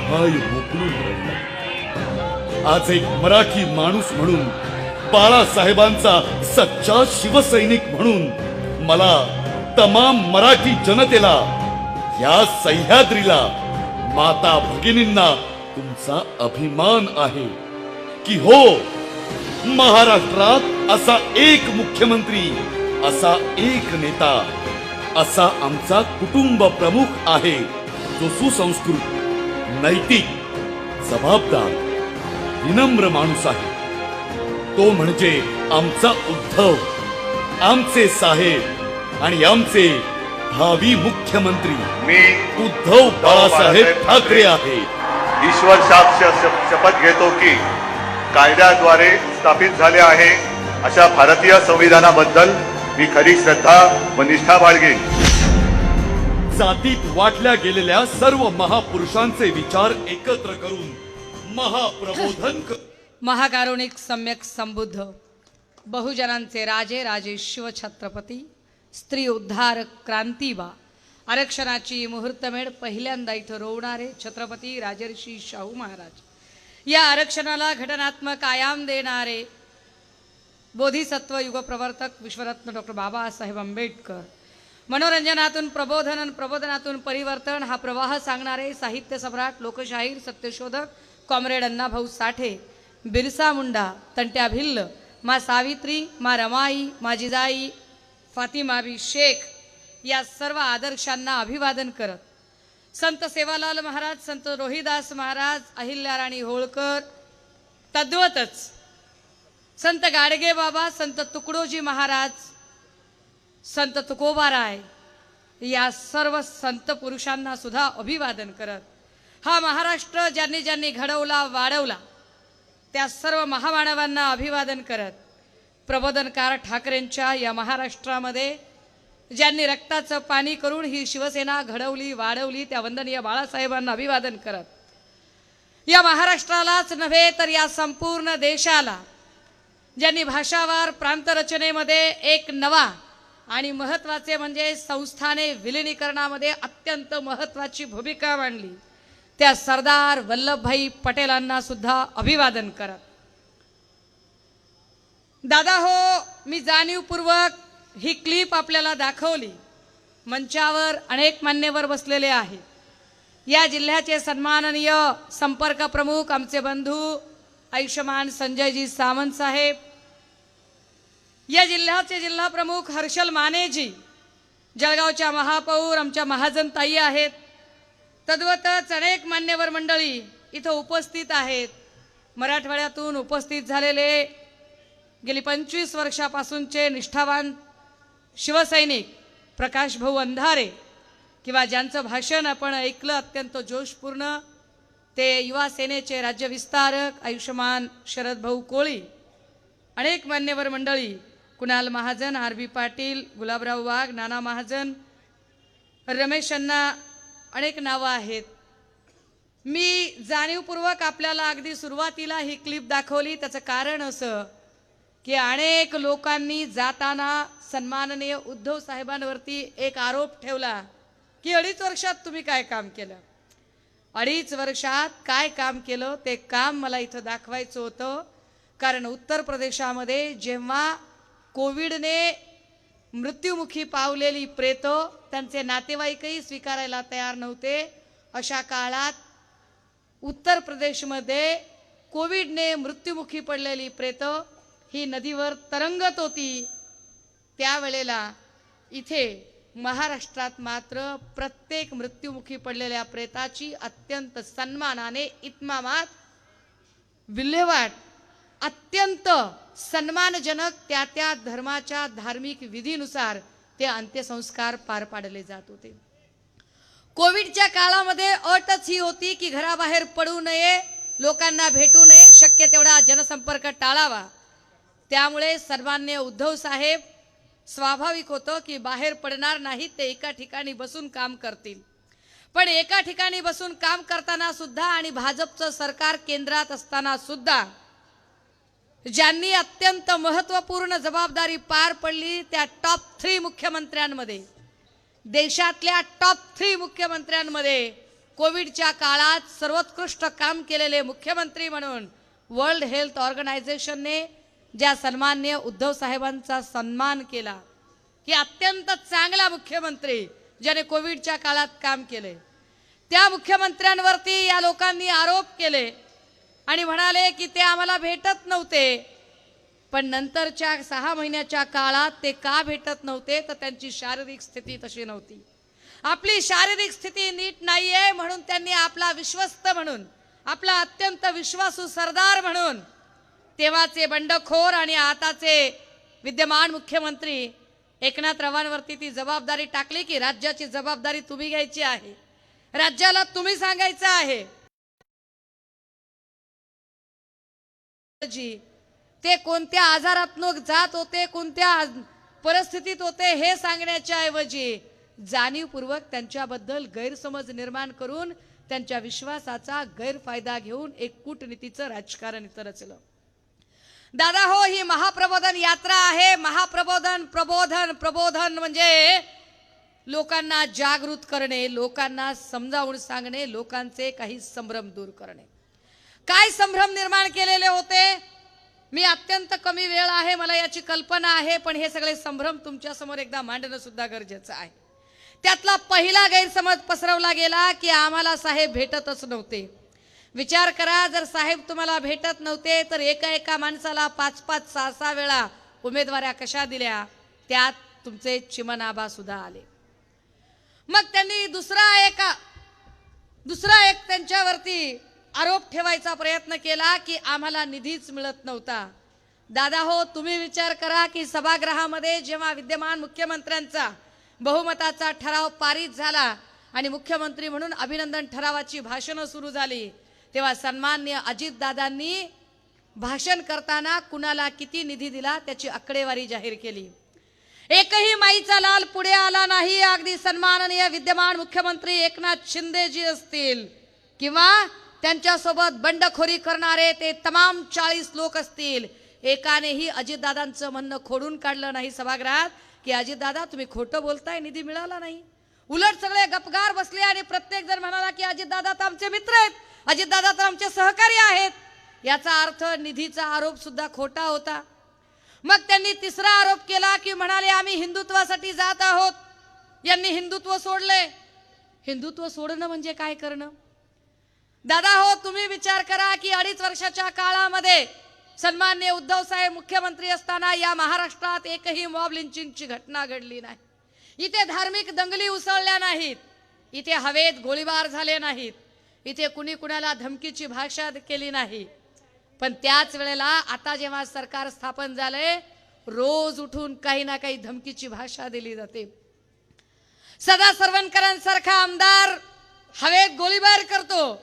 हाय मोकळून रडला. आज एक मराठी माणूस म्हणून, बाळासाहेबांचा सच्चा शिवसैनिक म्हणून मला, तमाम मराठी जनतेला, या सह्याद्रीला, माता भगिनींना तुमचा अभिमान आहे की हो, महाराष्ट्रात असा एक मुख्यमंत्री, असा एक नेता, असा आमचा कुटुंब प्रमुख आहे जो सुसंस्कृत, नैतिक, जबाबदार, विनम्र माणूस आहे. तो म्हणजे आमचा उद्धव, आमचे साहेब आणि आमचे भावी मुख्यमंत्री मी उद्धव बाळासाहेब ठाकरे आहे. ईश्वर साक्ष शपथ घेतो की कायद्याद्वारे स्थापित झाले आहे अशा भारतीय संविधानाबद्दल मी खरी श्रद्धा व निष्ठा बाळगेन. जातीत वाटल्या गेलेल्या सर्व महापुरुषांचे विचार एकत्र करून महाप्रबोधन महाकारुणिक सम्यक संबुद्ध, बहुजनांचे राजे राजे शिवछत्रपती, स्त्री उद्धारक क्रांतीबा, आरक्षणाची मुहूर्तमेढ पहिल्यांदा इथं रोवणारे छत्रपती राजर्षी शाहू महाराज, या आरक्षणाला घटनात्मक आयाम देणारे बोधिसत्व युगप्रवर्तक विश्वरत्न डॉक्टर बाबासाहेब आंबेडकर, मनोरंजनातून प्रबोधन आणि प्रबोधनातून परिवर्तन हा प्रवाह सांगणारे साहित्य सम्राट, लोकशाहीर, सत्यशोधक कॉम्रेड अण्णाभाऊ साठे, बिरसा मुंडा, तंट्या भिल्ल, मा सावित्री, मा रमाई, मा जिजाई, फातिमाबी शेख, या सर्व आदर्शांना अभिवादन करत संत सेवालाल महाराज, संत रोहिदास महाराज, अहिल्याराणी होळकर, तद्वतच संत गाडगे बाबा, संत तुकडोजी महाराज, संत तुकोबाराय, या सर्व संत पुरुषांना सुद्धा अभिवादन करत हा महाराष्ट्र ज्यांनी ज्यांनी घडवला, वाढवला, त्या सर्व महामानवांना अभिवादन करत प्रबोधनकार ठाकरेंच्या या महाराष्ट्रामध्ये ज्यांनी रक्ताचं पाणी करून ही शिवसेना घडवली, वाढवली, त्या वंदनीय बाळासाहेबांना अभिवादन करत या महाराष्ट्रालाच नव्हे तर या संपूर्ण देशाला ज्यांनी भाषावार प्रांत रचनेमध्ये एक नवा आणि महत्त्वाचे म्हणजे संस्थाने विलिनीकरणामध्ये अत्यंत महत्त्वाची भूमिका मांडली, त्या सरदार वल्लभभाई पटेलांना सुद्धा अभिवादन करत दादा हो, मी जाणीवपूर्वक ही क्लिप आपल्याला दाखवली. मंचावर अनेक मान्यवर बसलेले आहेत. या जिल्ह्याचे सन्माननीय संपर्क प्रमुख आमचे बंधू आयुष्यमान संजयजी सावंत साहेब, या जिल्ह्याचे जिल्हा प्रमुख हर्षल मानेजी, जळगावच्या महापौर आमच्या महाजन ताई आहेत, तद्वतच अनेक मान्यवर मंडळी इथं उपस्थित आहेत. मराठवाड्यातून उपस्थित झालेले गेली 25 वर्षापासूनचे निष्ठावान शिवसैनिक प्रकाश भाऊ अंधारे, किंवा ज्यांचं भाषण आपण ऐकलं अत्यंत जोशपूर्ण, ते युवा सेनेचे राज्य विस्तारक आयुष्यमान शरद भाऊ कोळी, अनेक मान्यवर मंडळी, कुणाल महाजन, आर बी पाटील, गुलाबराव वाघ, नाना महाजन, रमेश अण्णा, अनेक नावं आहेत. मी जाणीवपूर्वक आपल्याला अगदी सुरुवातीला ही क्लिप दाखवली. त्याचं कारण असं की अनेक लोकांनी जाताना सन्माननीय उद्धव साहेबांवरती एक आरोप ठेवला की 2.5 वर्षात तुम्ही काय काम केलं. 2.5 वर्षात काय काम केलं ते काम मला इथं दाखवायचं होतं. कारण उत्तर प्रदेशामध्ये जेव्हा कोविडने मृत्युमुखी पावलेली प्रेतं त्यांचे नातेवाईकही स्वीकारायला तयार नव्हते, अशा काळात उत्तर प्रदेशमध्ये कोविडने मृत्युमुखी पडलेली प्रेतं ही नदीवर तरंगत होती. त्यावेळेला इथे महाराष्ट्रात मात्र प्रत्येक मृत्युमुखी पडलेल्या प्रेताची अत्यंत सन्मानाने इत्मामात विल्हेवाट, अत्यंत सन्मानजनक त्या त्या धर्माच्या धार्मिक विधीनुसार ते अंत्यसंस्कार पार पाडले जात होते. कोविडच्या काळामध्ये अटच ही होती की घराबाहेर पडू नये, लोकांना भेटू नये, शक्य तेवढा जनसंपर्क टाळावा. त्यामुळे सन्माननीय उद्धव साहेब स्वाभाविक होतं की बाहेर पडणार नाहीत, ते एका ठिकाणी बसून काम करतील. पण एका ठिकाणी बसून काम करताना सुद्धा आणि भाजपचं सरकार केंद्रात असताना सुद्धा ज्यांनी अत्यंत महत्त्वपूर्ण जबाबदारी पार पडली त्या टॉप 3 मुख्यमंत्र्यांमध्ये, देशातल्या टॉप 3 मुख्यमंत्र्यांमध्ये कोविडच्या काळात सर्वोत्कृष्ट काम केलेले मुख्यमंत्री म्हणून वर्ल्ड हेल्थ ऑर्गनायझेशनने ज्या सन्माननीय उद्धव साहेबांचा सन्मान केला की अत्यंत चांगला मुख्यमंत्री ज्याने कोविडच्या काळात काम केले, त्या मुख्यमंत्र्यांवरती या लोकांनी आरोप केले आणि म्हणाले की ते आम्हाला भेटत नव्हते. पण नंतरच्या 6 महिन्याच्या काळात ते का भेटत नव्हते तर त्यांची शारीरिक स्थिती तशी नव्हती. आपली शारीरिक स्थिती नीट नाहीये म्हणून त्यांनी आपला विश्वस्त म्हणून, आपला अत्यंत विश्वासू सरदार म्हणून तेव्हाचे बंडखोर आणि आताचे विद्यमान मुख्यमंत्री एकनाथरावांवरती ती जबाबदारी टाकली की राज्याची जबाबदारी तुम्ही घ्यायची आहे, राज्याला तुम्ही सांगायचं आहे. ते कोणत्या आजारातून जात होते, कोणत्या परिस्थितीत होते हे सांगण्याच्या ऐवजी जाणीवपूर्वक त्यांच्याबद्दल गैरसमज निर्माण करून त्यांच्या विश्वासाचा गैरफायदा घेऊन एक कूटनीतीचं राजकारण इथं रचलं. दादा हो, ही महाप्रबोधन यात्रा आहे. महाप्रबोधन, प्रबोधन म्हणजे लोकांना जागृत करणे, लोकांना समजावून सांगणे, लोकांचे काही संभ्रम दूर करणे. काय संभ्रम निर्माण केलेले होते मी अत्यंत कमी वेळ आहे, मला याची कल्पना आहे, पण हे सगळे संभ्रम तुमच्या समोर एकदा मांडणं सुद्धा गरजेचं आहे. त्यातला पहिला गैरसमज पसरवला गेला की आम्हाला साहेब भेटतच नव्हते. विचार करा, जर साहेब तुम्हाला भेटत नव्हते तर एका माणसाला 5-5, 6-6 वेळा उमेदवाऱ्या कशा दिल्या, त्यात तुमचे चिमणाबा सुद्धा आले. मग त्यांनी दुसरा एक त्यांच्यावरती आरोप ठेवायचा प्रयत्न केला की आम्हाला निधीच मिळत नव्हता. दादा हो, तुम्ही विचार करा की सभागृहामध्ये जेव्हा विद्यमान मुख्यमंत्र्यांचा बहुमताचा ठराव पारित झाला आणि मुख्यमंत्री म्हणून अभिनंदन ठरावाची भाषणं सुरू झाली, तेव्हा सन्माननीय अजितदादांनी भाषण करताना कुणाला किती निधी दिला त्याची आकडेवारी जाहीर केली. एकही माईचा लाल पुढे आला नाही. अगदी सन्माननीय विद्यमान मुख्यमंत्री एकनाथ शिंदेजी असतील किंवा त्यांच्यासोबत बंडखोरी करणारे ते तमाम 40 लोक असतील, एकानेही अजितदादांचं म्हणणं खोडून काढलं नाही सभागृहात की अजितदादा तुम्ही खोटं बोलताय, निधी मिळाला नाही. उलट सगळे गपगार बसले आणि प्रत्येक जण म्हणाला की अजितदादा तर आमचे मित्र आहेत, अजितदादा तर आमचे सहकारी आहेत. याचा अर्थ निधीचा आरोप सुद्धा खोटा होता. मग त्यांनी तिसरा आरोप केला की म्हणाले आम्ही हिंदुत्वासाठी जात आहोत. यांनी हिंदुत्व सोडले. हिंदुत्व सोडणं म्हणजे काय करणं? दादा हो, तुम्ही विचार करा की 2.5 वर्षाच्या काळामध्ये सन्माननीय उद्धव साहेब मुख्यमंत्री असताना या महाराष्ट्रात एकही मॉब लिंचिंगची घटना घडली नाही. इथे धार्मिक दंगली उसळल्या नाहीत, इथे हवेत गोळीबार झाले नाहीत, इथे कुणी कुणाला धमकीची भाषा केली नाही. पण त्याच वेळेला आता जेव्हा सरकार स्थापन झाले, रोज उठून काही ना काही धमकीची भाषा दिली जाते. सदा सरवणकरांसारखा आमदार हवेत गोळीबार करतो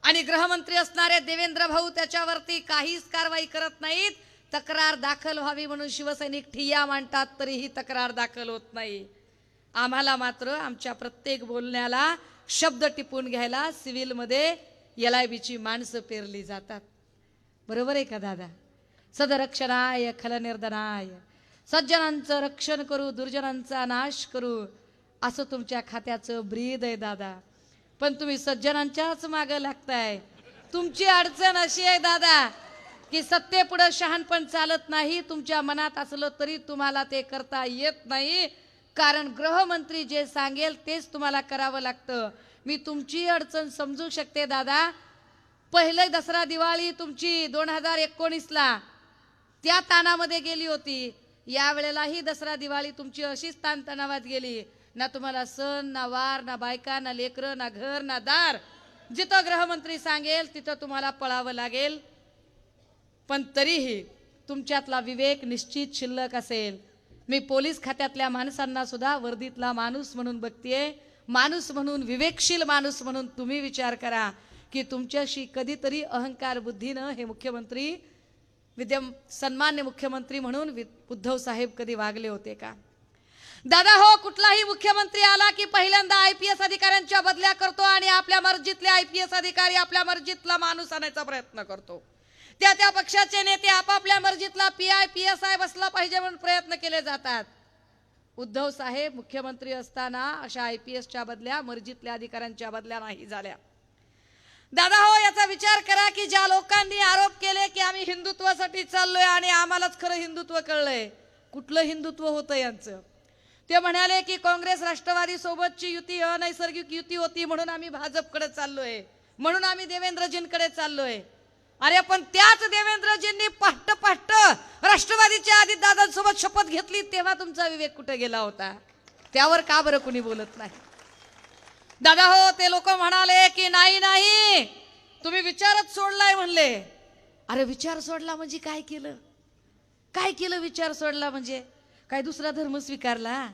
आणि गृहमंत्री असणारे देवेंद्र भाऊ त्याच्यावरती काहीच कारवाई करत नाहीत. तक्रार दाखल व्हावी म्हणून शिवसैनिक ठिय्या मांडतात, तरीही तक्रार दाखल होत नाही. आम्हाला मात्र आमच्या प्रत्येक बोलण्याला शब्द टिपून घ्यायला सिव्हिलमध्ये LIBची माणसं पेरली जातात. बरोबर आहे का दादा? सदरक्षणाय खलनिर्दनाय, सज्जनांचं रक्षण करू दुर्जनांचा नाश करू, असं तुमच्या खात्याचं ब्रीद आहे दादा. पण तुम्ही सज्जनांच्याच मागं लागताय. तुमची अडचण अशी आहे दादा की सत्तेपुढे शहाणपण चालत नाही. तुमच्या मनात असलं तरी तुम्हाला ते करता येत नाही, कारण गृहमंत्री जे सांगेल तेच तुम्हाला करावं लागतं. मी तुमची अडचण समजू शकते दादा. पहिले दसरा दिवाळी तुमची 2019ला त्या ताणामध्ये गेली होती. यावेळेलाही दसरा दिवाळी तुमची अशीच ताणतणावात गेली. ना तुम्हाला सण, ना वार, ना बायका, ना लेकरं, ना घर, ना दार. जिथं गृहमंत्री सांगेल तिथं तुम्हाला पळावं लागेल. पण तरीही तुमच्यातला विवेक निश्चित शिल्लक असेल. मी पोलीस खात्यातल्या माणसांना सुद्धा वर्दीतला माणूस म्हणून बघतेय, माणूस म्हणून, विवेकशील माणूस म्हणून तुम्ही विचार करा की तुमच्याशी कधीतरी अहंकार बुद्धीनं हे मुख्यमंत्री, सन्मान्य मुख्यमंत्री म्हणून उद्धव साहेब कधी वागले होते का? दादा हो, कुठलाही मुख्यमंत्री आला की पहिल्यांदा IPS अधिकाऱ्यांच्या बदल्या करतो आणि आपल्या मर्जीतले IPS अधिकारी, आपल्या मर्जीतला माणूस आणायचा प्रयत्न करतो. त्या त्या पक्षाचे नेते आपापल्या मर्जीतला PI PSI बसला पाहिजे म्हणून प्रयत्न केले जातात. उद्धव साहेब मुख्यमंत्री असताना अशा IPSच्या बदल्या मर्जीतल्या अधिकाऱ्यांच्या बदल्या नाही झाल्या. दादा हो, याचा विचार करा की ज्या लोकांनी आरोप केले की आम्ही हिंदुत्वासाठी चाललोय आणि आम्हालाच खरं हिंदुत्व कळलंय, कुठलं हिंदुत्व होतं यांचं? ते म्हणाले की काँग्रेस राष्ट्रवादी सोबतची युती अनैसर्गिक युती होती म्हणून आम्ही भाजपकडे चाललोय, म्हणून आम्ही देवेंद्रजींकडे चाललोय. अरे पण त्याच देवेंद्रजींनी पहाट पहाट राष्ट्रवादीच्या अजितदादांसोबत शपथ घेतली, तेव्हा तुमचा विवेक कुठे गेला होता? त्यावर का बरं कुणी बोलत नाही? दादा हो, ते लोक म्हणाले की नाही नाही तुम्ही विचारच सोडलाय म्हणले. अरे विचार सोडला म्हणजे काय केलं? काय केलं विचार सोडला म्हणजे? काय दुसरा धर्म स्वीकारला?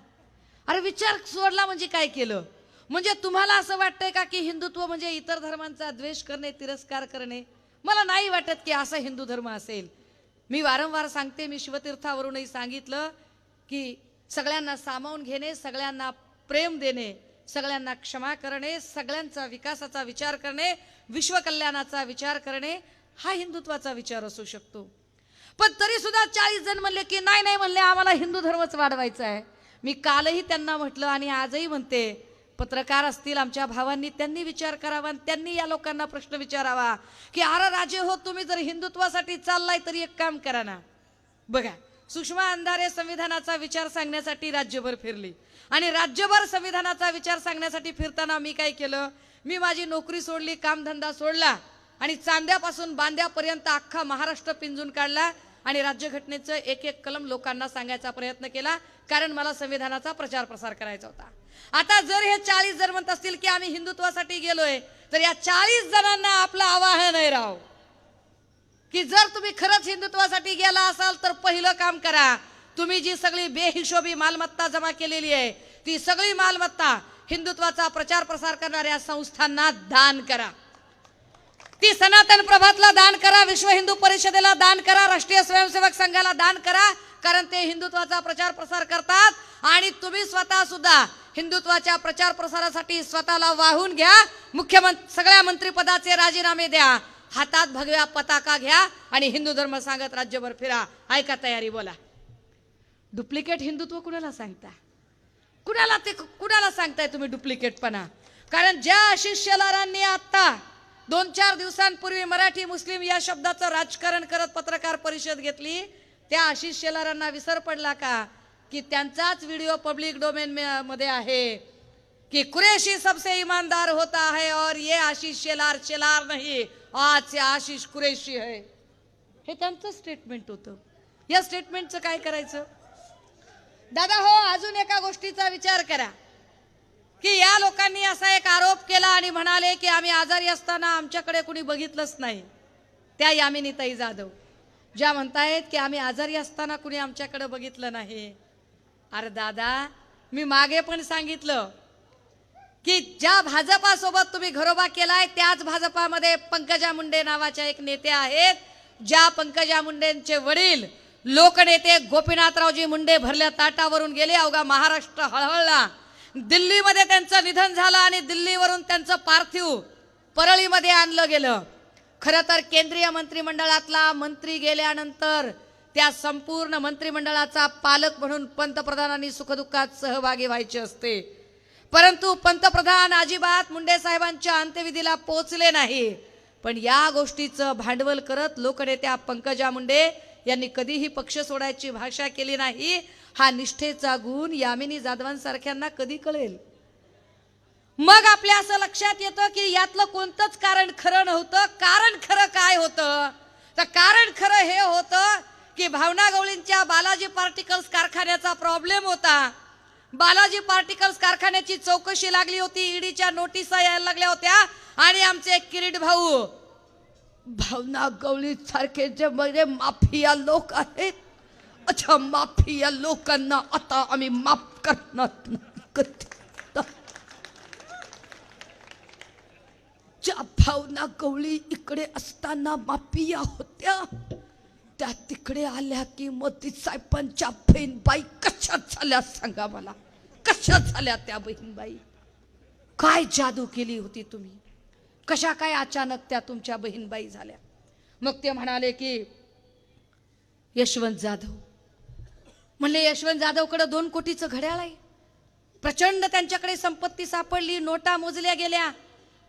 अरे विचार सोडला म्हणजे काय केलं? म्हणजे तुम्हाला असं वाटतंय का की हिंदुत्व म्हणजे इतर धर्मांचा द्वेष करणे, तिरस्कार करणे? मला नाही वाटत की असा हिंदू धर्म असेल. मी वारंवार सांगते, मी शिवतीर्थावरूनही सांगितलं की सगळ्यांना सामावून घेणे, सगळ्यांना प्रेम देणे, सगळ्यांना क्षमा करणे, सगळ्यांचा विकासाचा विचार करणे, विश्वकल्याणाचा विचार करणे हा हिंदुत्वाचा विचार असू शकतो. पण तरी सुद्धा 40 जण म्हणले की नाही नाही म्हणले आम्हाला हिंदू धर्मच वाढवायचा आहे. मी कालही त्यांना म्हटलं आणि आजही म्हणते, पत्रकार असतील आमच्या भावांनी, त्यांनी विचार करावा आणि त्यांनी या लोकांना प्रश्न विचारावा की अरे राजे हो, तुम्ही जर हिंदुत्वासाठी चाललाय तरी एक काम करा ना. बघा, सुषमा अंधारे संविधानाचा विचार सांगण्यासाठी राज्यभर फिरली आणि राज्यभर संविधानाचा विचार सांगण्यासाठी फिरताना मी काय केलं? मी माझी नोकरी सोडली, कामधंदा सोडला आणि चांद्यापासून बांद्यापर्यंत अख्खा महाराष्ट्र पिंजून काढला आणि राज्यघटनेचं एक एक कलम लोकांना सांगायचा प्रयत्न केला, कारण मला संविधानाचा प्रचार प्रसार करायचा होता. आता जर हे 40 जण म्हणत असतील की आम्ही हिंदुत्वासाठी गेलोय, तर या 40 जणांना आपलं आवाहन आहे राव की जर तुम्ही खरंच हिंदुत्वासाठी गेला असाल तर पहिलं काम करा, तुम्ही जी सगळी बेहिशोबी मालमत्ता जमा केलेली आहे ती सगळी मालमत्ता हिंदुत्वाचा प्रचार प्रसार करणाऱ्या संस्थांना दान करा. ती सनातन प्रभातला दान करा, विश्व हिंदू परिषदेला दान करा, राष्ट्रीय स्वयंसेवक संघाला दान करा, कारण ते हिंदुत्वाचा प्रचार प्रसार करतात. आणि तुम्ही स्वतः सुद्धा हिंदुत्वाच्या प्रचार प्रसारासाठी स्वतःला वाहून घ्या. मुख्यमंत्री सगळ्या मंत्रिपदाचे राजीनामे द्या, हातात भगव्या पताका घ्या आणि हिंदू धर्म सांगत राज्यभर फिरा. ऐका, तयारी बोला. डुप्लिकेट हिंदुत्व कुणाला सांगता? कुणाला सांगताय तुम्ही डुप्लिकेटपणा? कारण ज्या आशिष शेलारांनी आता 2-4 दिवसांपूर्वी मराठी मुस्लिम या शब्दाचं राजकारण करत पत्रकार परिषद घेतली, त्या आशिष शेलारांना विसर पडला का की त्यांचाच व्हिडिओ पब्लिक डोमेन मध्ये आहे कि कुरैशी सबसे ईमानदार होता है और ये आशीष शेलार नहीं, आज से आशीष कुरैशी है. हे त्यांचं स्टेटमेंट होतं. या स्टेटमेंटचं काय करायचं? दादा हो, अजून एका गोष्टीचा विचार करा की या लोकांनी असा एक आरोप केला आणि म्हणाले की आम्ही आजारी असताना आमच्याकडे कुणी बघितलंच नाही. त्या यामिनीताई जाधव ज्या म्हणतायत की आम्ही आजारी असताना कुणी आमच्याकडे बघितलं नाही. अरे दादा, मी मागे पण सांगितलं की ज्या भाजपासोबत तुम्ही घरोबा केलाय त्याच भाजपामध्ये पंकजा मुंडे नावाच्या एक नेते आहेत. ज्या पंकजा मुंडेंचे वडील लोकनेते गोपीनाथरावजी मुंडे भरल्या ताटावरून गेले, अवघा महाराष्ट्र हळहळला. दिल्लीमध्ये त्यांचं निधन झालं आणि दिल्लीवरून त्यांचं पार्थिव परळीमध्ये आणलं गेलं. खरं तर केंद्रीय मंत्रिमंडळातला मंत्री गेल्यानंतर त्या संपूर्ण मंत्रिमंडळाचा पालक म्हणून पंतप्रधानांनी सुखदुःखात सहभागी व्हायचे असते, परंतु पंतप्रधान अजिबात मुंडे साहेबांच्या अंत्यविधीला पोहोचले नाही. पण या गोष्टीचं भांडवल करत लोकनेत्या पंकजा मुंडे यांनी कधीही पक्ष सोडायची भाषा केली नाही. हा निष्ठेचा गुण यामिनी जाधवांसारख्यांना कधी कळेल? मग आपल्या असं लक्षात येतं की यातलं कोणतंच कारण खरं नव्हतं. कारण खरं काय होतं? तर कारण खरं हे होतं की भावना गवळींच्या बालाजी पार्टिकल्स कारखान्याचा प्रॉब्लेम होता. बालाजी पार्टिकल्स कारखान्याची चौकशी लागली होती, ईडीच्या नोटिसा यायला लागल्या होत्या आणि आमचे किरीट भाऊ भावना गवळी सारखे जे म्हणजे माफिया लोक आहेत, अच्छा माफिया लोकांना आता आम्ही माफ करणार. ज्या भावना गवळी इकडे असताना माफिया होत्या त्या तिकडे आल्या की मोदी साहेबांच्या बहीणबाई कशात झाल्या सांगा मला? कशात झाल्या त्या बहीणबाई? काय जादू केली होती तुम्ही? कशा काय अचानक त्या तुमच्या बहीणबाई झाल्या? मग ते म्हणाले की यशवंत जाधव, म्हणले यशवंत जाधवकडे 2 कोटीचं घड्याळ आहे, प्रचंड त्यांच्याकडे संपत्ती सापडली, नोटा मोजल्या गेल्या,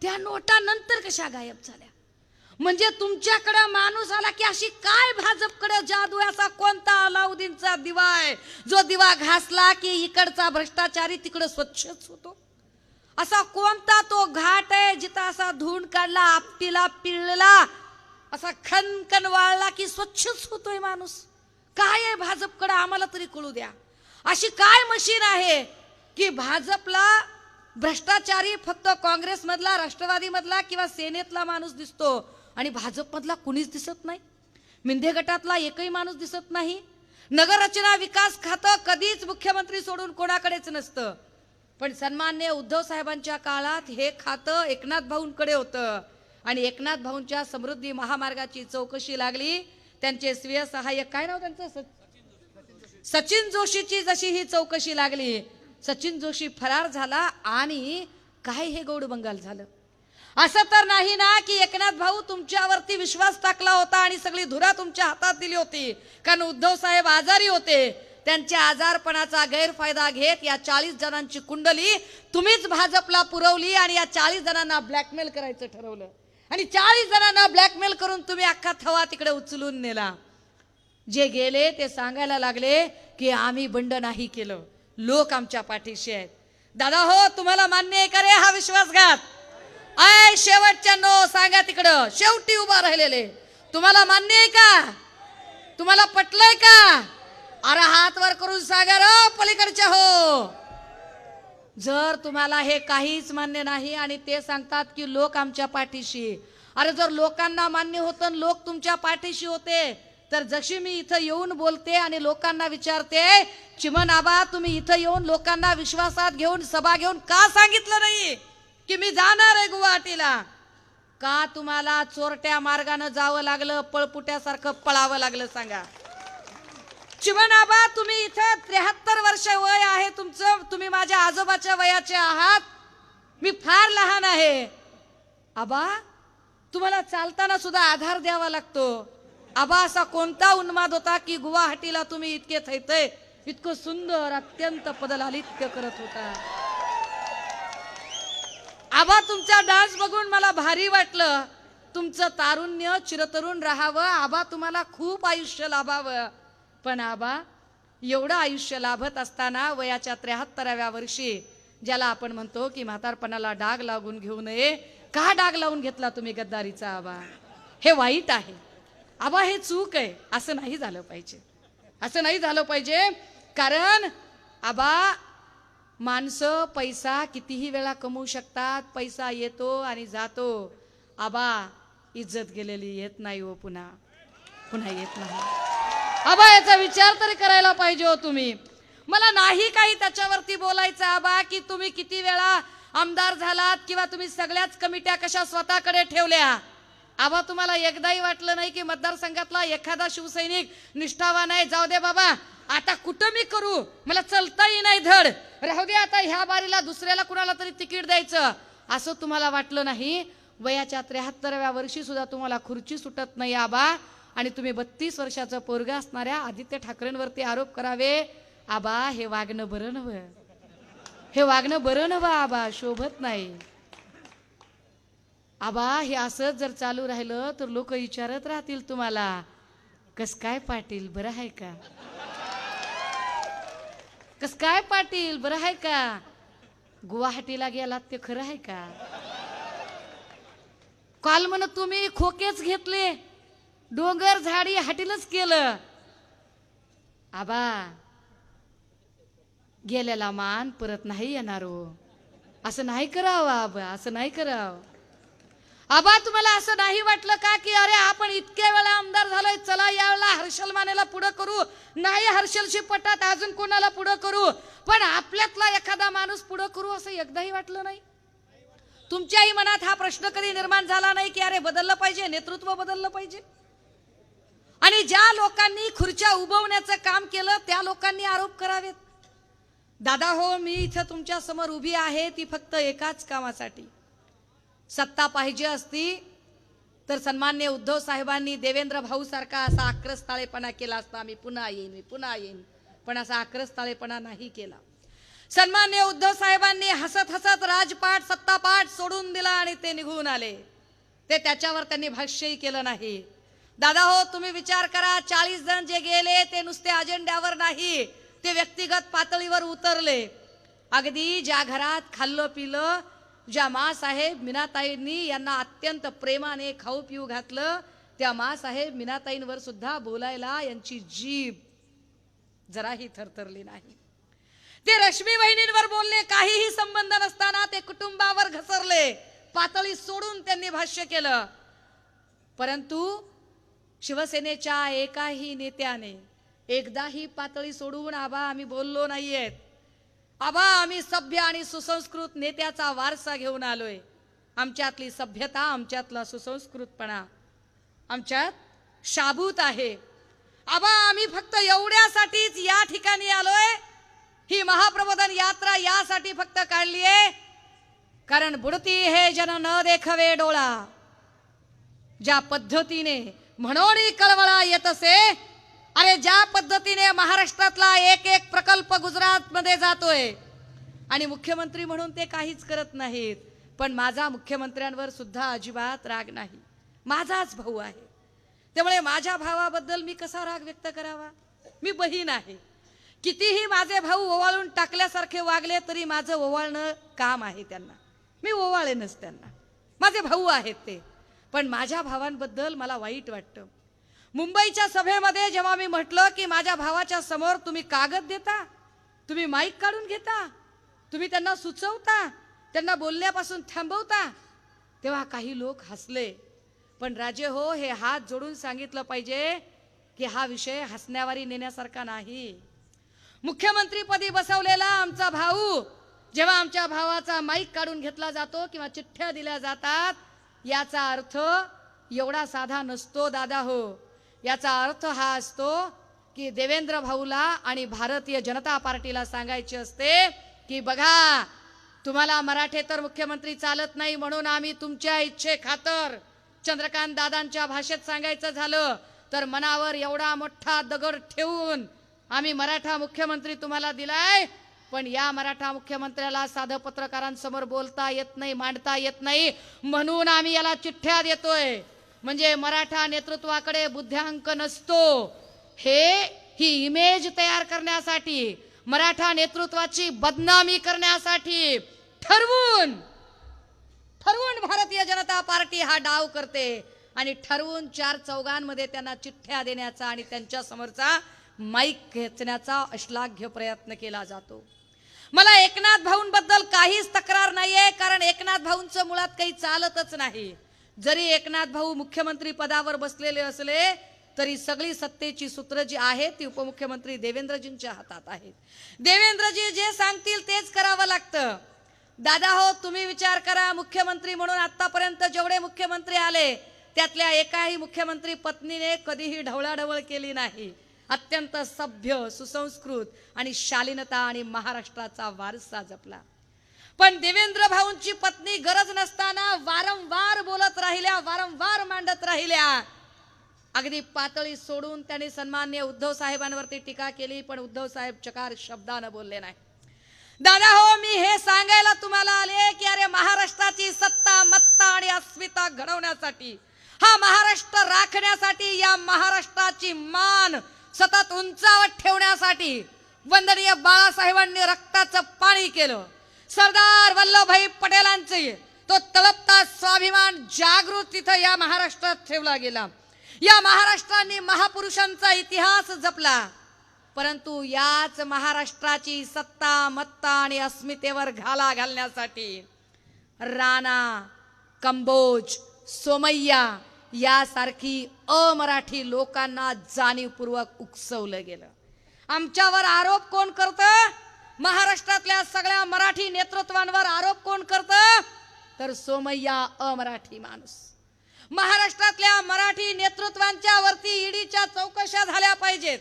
त्या नोटा नंतर कशा गायब झाल्या? म्हणजे तुमच्याकडे माणूस आला की अशी काय भाजपकडे जादू आहे? असा कोणता अलाउद्दीनचा दिवा आहे जो दिवा घासला की इकडचा भ्रष्टाचारी तिकडे स्वच्छच होतो? असा कोणता तो घाट आहे जिथं असा धुंड काढला, आपटीला पिळला, असा खनखन वाळला की स्वच्छच होतोय माणूस? काय आहे भाजपकडे? आम्हाला तरी कळू द्या. अशी काय मशीन आहे की भाजपला भ्रष्टाचारी फक्त काँग्रेसमधला, राष्ट्रवादीमधला किंवा सेनेतला माणूस दिसतो आणि भाजपमधला कुणीच दिसत नाही? मिंदे गटातला एकही माणूस दिसत नाही. नगररचना विकास खातं कधीच मुख्यमंत्री सोडून कोणाकडेच नसतं, पण सन्माननीय उद्धव साहेबांच्या काळात हे खातं एकनाथ भाऊंकडे होतं आणि एकनाथ भाऊंच्या समृद्धी महामार्गाची चौकशी लागली. त्यांचे स्वीय सहाय्यक, काय नाव त्यांचं, सचिन जोशीची जशी ही चौकशी लागली, सचिन जोशी फरार झाला आणि काय हे गौड बंगाल झालं? असं तर नाही ना की एकनाथ भाऊ तुमच्यावरती विश्वास टाकला होता आणि सगळी धुरा तुमच्या हातात दिली होती? कारण उद्धव साहेब आजारी होते, त्यांच्या आजारपणाचा गैरफायदा घेत या 40 जणांची कुंडली तुम्हीच भाजपला पुरवली आणि या 40 जणांना ब्लॅकमेल करायचं ठरवलं आणि 40 जणांना ब्लॅकमेल करून तुम्ही अख्खा थवा तिकडे उचलून नेला. जे गेले ते सांगायला लागले की आम्ही बंड नाही केलं, लोक आमच्या पाठीशी आहेत. दादा हो, तुम्हाला मान्य आहे का रे हा विश्वासघात? आय शेवटच्या नो सांगा तिकडं, शेवटी उभा राहिलेले, तुम्हाला मान्य आहे का? तुम्हाला पटलंय का? अरे हात वर करून सांगा रे पलीकडच्या हो. जर तुम्हाला हे काहीच मान्य नाही आणि ते सांगतात की लोक आमच्या पाठीशी, अरे जर लोकांना मान्य होतं, लोक तुमच्या पाठीशी होते, तर जशी मी इथं येऊन बोलते आणि लोकांना विचारते, चिमन आबा तुम्ही इथं येऊन लोकांना विश्वासात घेऊन सभा घेऊन का सांगितलं नाही की मी जाणार आहे गुवाहाटीला? का तुम्हाला चोरट्या मार्गाने जावं लागलं, पळपुट्यासारखं पळावं लागलं सांगा? चिमन आबा तुम्ही इथं 73 वर्ष वय आहे तुमचं, तुम्ही माझ्या आजोबाच्या वयाचे आहात, मी फार लहान आहे. आबा तुम्हाला चालताना सुद्धा आधार द्यावा लागतो. आबा असा कोणता उन्माद होता की गुवाहाटीला तुम्ही इतके थैतय, इतकं सुंदर अत्यंत पदलालित्य करत होता? आबा तुमचा डान्स बघून मला भारी वाटलं, तुमचं तारुण्य चिरतरुण राहावं, आबा तुम्हाला खूप आयुष्य लाभावं. पण आबा एवढं आयुष्य लाभत असताना वयाच्या 73व्या वर्षी ज्याला आपण म्हणतो की म्हातारपणाला डाग लागून घेऊ नये, का डाग लावून घेतला तुम्ही गद्दारीचा? आबा हे वाईट आहे, आबा हे चूक आहे, असं नाही झालं पाहिजे, असं नाही झालं पाहिजे. कारण आबा माणसं पैसा कितीही वेळा कमवू शकतात, पैसा येतो आणि जातो. आबा इज्जत गेलेली येत नाही हो, पुन्हा पुन्हा येत नाही. आबा याचा विचार तरी करायला पाहिजे हो तुम्ही. मला नाही काही त्याच्यावरती बोलायचं आबा की तुम्ही किती वेळा आमदार झालात किंवा तुम्ही सगळ्याच कमिट्या कशा स्वतःकडे ठेवल्या. आबा तुम्हाला एकदाही वाटलं नाही की मतदारसंघातला एखादा शिवसैनिक निष्ठावान आहे, जाऊ दे बाबा आता कुठं मी करू, मला चलताही नाही धड, राहू दे आता ह्या बारीला दुसऱ्याला कुणाला तरी तिकीट द्यायचं, असं तुम्हाला वाटलं नाही? वयाच्या 73व्या वर्षी सुद्धा तुम्हाला खुर्ची सुटत नाही आबा, आणि तुम्ही 32 वर्षाचं पोरगा असणाऱ्या आदित्य ठाकरेंवरती आरोप करावे. आबा हे वागणं बरं नव्हे, हे वागणं बरं नव्हे आबा, शोभत नाही. आबा हे असंच जर चालू राहिलं तर लोक विचारत राहतील तुम्हाला, कस काय पाटील बरं आहे का, कस काय पाटील बरं आहे का, गुवाहाटीला गेलात ते खरं आहे का? काल म्हण तुम्ही खोकेच घेतले, डोंगर झाडी हाटीलच केलं. आबा गेलेला मान परत नाही येणार हो, असं नाही करावं आबा, असं नाही करावं. आबा तुम्हाला असं नाही वाटलं का की अरे आपण इतक्या वेळा आमदार झालोय, चला यावेळेला हर्षल मानेला पुढे करू, नाही हर्षलशी पटात अजून कोणाला पुढे करू, पण आपल्यातला एखादा माणूस पुढे करू असं एकदाही वाटलं नाही? तुमच्याही मनात हा प्रश्न कधी निर्माण झाला नाही की अरे बदललं पाहिजे, नेतृत्व बदललं पाहिजे? आणि ज्या लोकांनी खुर्च्या उभवण्याचं काम केलं त्या लोकांनी आरोप करावेत. दादा हो, मी इथं तुमच्या समोर उभी आहे ती फक्त एकाच कामासाठी. सत्ता पाहिजे असती तर सन्मान्य उद्धव साहेबांनी देवेंद्र भाऊ सारखा असा आक्रस्ताळेपणा केला असता मी पुन्हा येईन, पण असा आक्रस्ताळेपणा नाही केला. सन्मान्य उद्धव साहेबांनी हसत हसत राजपाट सत्तापाठ सोडून दिला आणि ते निघून आले. ते त्याच्यावर त्यांनी भाष्यही केलं नाही. दादा हो, तुम्ही विचार करा, 40 जण जे गेले ते नुसते अजेंड्यावर नाही, ते व्यक्तिगत पातळीवर उतरले. अगदी ज्या घरात खाल्लं पिलं, ज्या मासाहेब मीनाताईंनी यांना अत्यंत प्रेमाने खाऊ पिऊ घातलं, त्या मासाहेब मीनाताईंवर सुद्धा बोलायला यांची जीभ जराही थरथरली नाही. ते रश्मी वहिनींवर बोलले, काहीही संबंध नसताना ते कुटुंबावर घसरले, पातळी सोडून त्यांनी भाष्य केलं. परंतु शिवसेनेच्या एकाही नेत्याने एकदाही पातळी सोडून आबा आम्ही बोललो नाहीयेत, आबा आम्ही सभ्य आणि सुसंस्कृत नेत्याचा वारसा घेऊन आलोय, आमच्यातली सभ्यता, आमच्यातला सुसंस्कृतपणा आमच्यात शाबूत आहे, आबा आम्ही फक्त एवढ्यासाठीच या ठिकाणी आलोय, ही महाप्रबोधन यात्रा यासाठी फक्त काढली आहे कारण बुडती हे जन न देखवे डोळा, ज्या पद्धतीने म्हणून कळवळा येत असे. अरे ज्या पद्धतीने महाराष्ट्रातला एक एक प्रकल्प गुजरात मध्ये जातोय आणि मुख्यमंत्री म्हणून ते काहीच करत नाहीत, पण माझा मुख्यमंत्र्यांवर सुद्धा अजिबात राग नाही, माझाच भाऊ आहे. त्यामुळे माझ्या भावाबद्दल मी कसा राग व्यक्त करावा? मी बहीण आहे, कितीही माझे भाऊ ओवाळून टाकल्यासारखे वागले तरी माझं ओवाळणं काम आहे त्यांना, मी ओवाळेनच त्यांना, माझे भाऊ आहेत ते. पण माझ्या भावांबद्दल मला वाईट वाटतं. मुंबईच्या सभेमध्ये जेव्हा मी म्हटलं की माझ्या भावाच्या समोर तुम्ही कागद देता, तुम्ही माईक काढून घेता, तुम्ही त्यांना सुचवता, त्यांना बोलण्यापासून थांबवता, तेव्हा काही लोक हसले. पण राजे हो, हे हात जोडून सांगितलं पाहिजे की हा विषय हसण्यावारी नेण्यासारखा नाही. मुख्यमंत्रीपदी बसवलेला आमचा भाऊ, जेव्हा आमच्या भावाचा माईक काढून घेतला जातो किंवा चिठ्ठ्या दिल्या जातात, याचा अर्थ एवढा साधा नसतो दादा हो. याचा अर्थ हा असतो की देवेंद्र भाऊला आणि भारतीय जनता पार्टीला सांगायचे असते की बघा, तुम्हाला मराठेतर मुख्यमंत्री चालत नाही म्हणून आम्ही तुमच्या इच्छे खातर, चंद्रकांत दादांच्या भाषेत सांगायचं झालं तर मनावर एवढा मोठा दगड ठेवून आम्ही मराठा मुख्यमंत्री तुम्हाला दिलाय, पण या मराठा मुख्यमंत्र्याला साधं पत्रकारांसमोर बोलता येत नाही, मांडता येत नाही, म्हणून आम्ही याला चिठ्ठ्या देतोय. म्हणजे मराठा नेतृत्वाकडे बुद्ध्यांक नसतो, ही इमेज तयार करण्यासाठी, मराठा नेतृत्वाची बदनामी करण्यासाठी ठरवून भारतीय जनता पार्टी हा डाव करते आणि ठरवून 4 चौघांमध्ये त्यांना चिठ्ठ्या देण्याचा आणि त्यांच्या समोरचा माईक घेण्याचा अश्लाघ्य प्रयत्न केला जातो. मला एकनाथ भाऊंबद्दल काहीच तक्रार नाहीये, कारण एकनाथ भाऊंचं मुळात काही चालतच नाही. जरी एकनाथ भाऊ मुख्यमंत्री पदावर बसलेले असले तरी सगळी सत्तेची सूत्र जी आहेत ती उपमुख्यमंत्री देवेंद्रजींच्या हातात आहेत. देवेंद्रजी जे सांगतील तेच करावं लागतं. दादा हो, तुम्ही विचार करा, मुख्यमंत्री म्हणून आतापर्यंत जेवढे मुख्यमंत्री आले त्यातल्या एकाही मुख्यमंत्री पत्नीने कधीही ढवळाढवळ केली नाही. अत्यंत सभ्य, सुसंस्कृत आणि शालीनता आणि महाराष्ट्राचा वारसा जपला. पण देवेंद्र भाऊंची पत्नी गरज नसताना वारंवार बोलत राहिल्या, वारंवार मांडत राहिल्या. अगदी पातळी सोडून त्यांनी सन्मान्य उद्धव साहेबांवरती टीका केली, पण उद्धव साहेब चकार शब्दानं बोलले नाही. दादा हो, मी हे सांगायला तुम्हाला आले की अरे महाराष्ट्राची सत्ता, मत्ता आणि अस्मिता घडवण्यासाठी, हा महाराष्ट्र राखण्यासाठी, या महाराष्ट्राची मान सतत उंचावर ठेवण्यासाठी वंदनीय बाळासाहेबांनी रक्ताचं पाणी केलं. सरदार वल्लभभाई पटेलांचे तो तळपता स्वाभिमान जागृत तिथं या महाराष्ट्रात ठेवला गेला. या महाराष्ट्राने महापुरुषांचा इतिहास जपला. परंतु याच महाराष्ट्राची सत्ता, मत्ता आणि अस्मितेवर घाला घालण्यासाठी राणा, कंबोज, सोमय्या यासारखी अमराठी लोकांना जाणीवपूर्वक उकसवलं गेलं. आमच्यावर आरोप कोण करतं? महाराष्ट्रातल्या सगळ्या मराठी नेतृत्वांवर आरोप कोण करतं? तर सोमय्या अमराठी माणूस. महाराष्ट्रातल्या मराठी नेतृत्वांच्या वरती ईडीच्या चौकशा झाल्या पाहिजेत,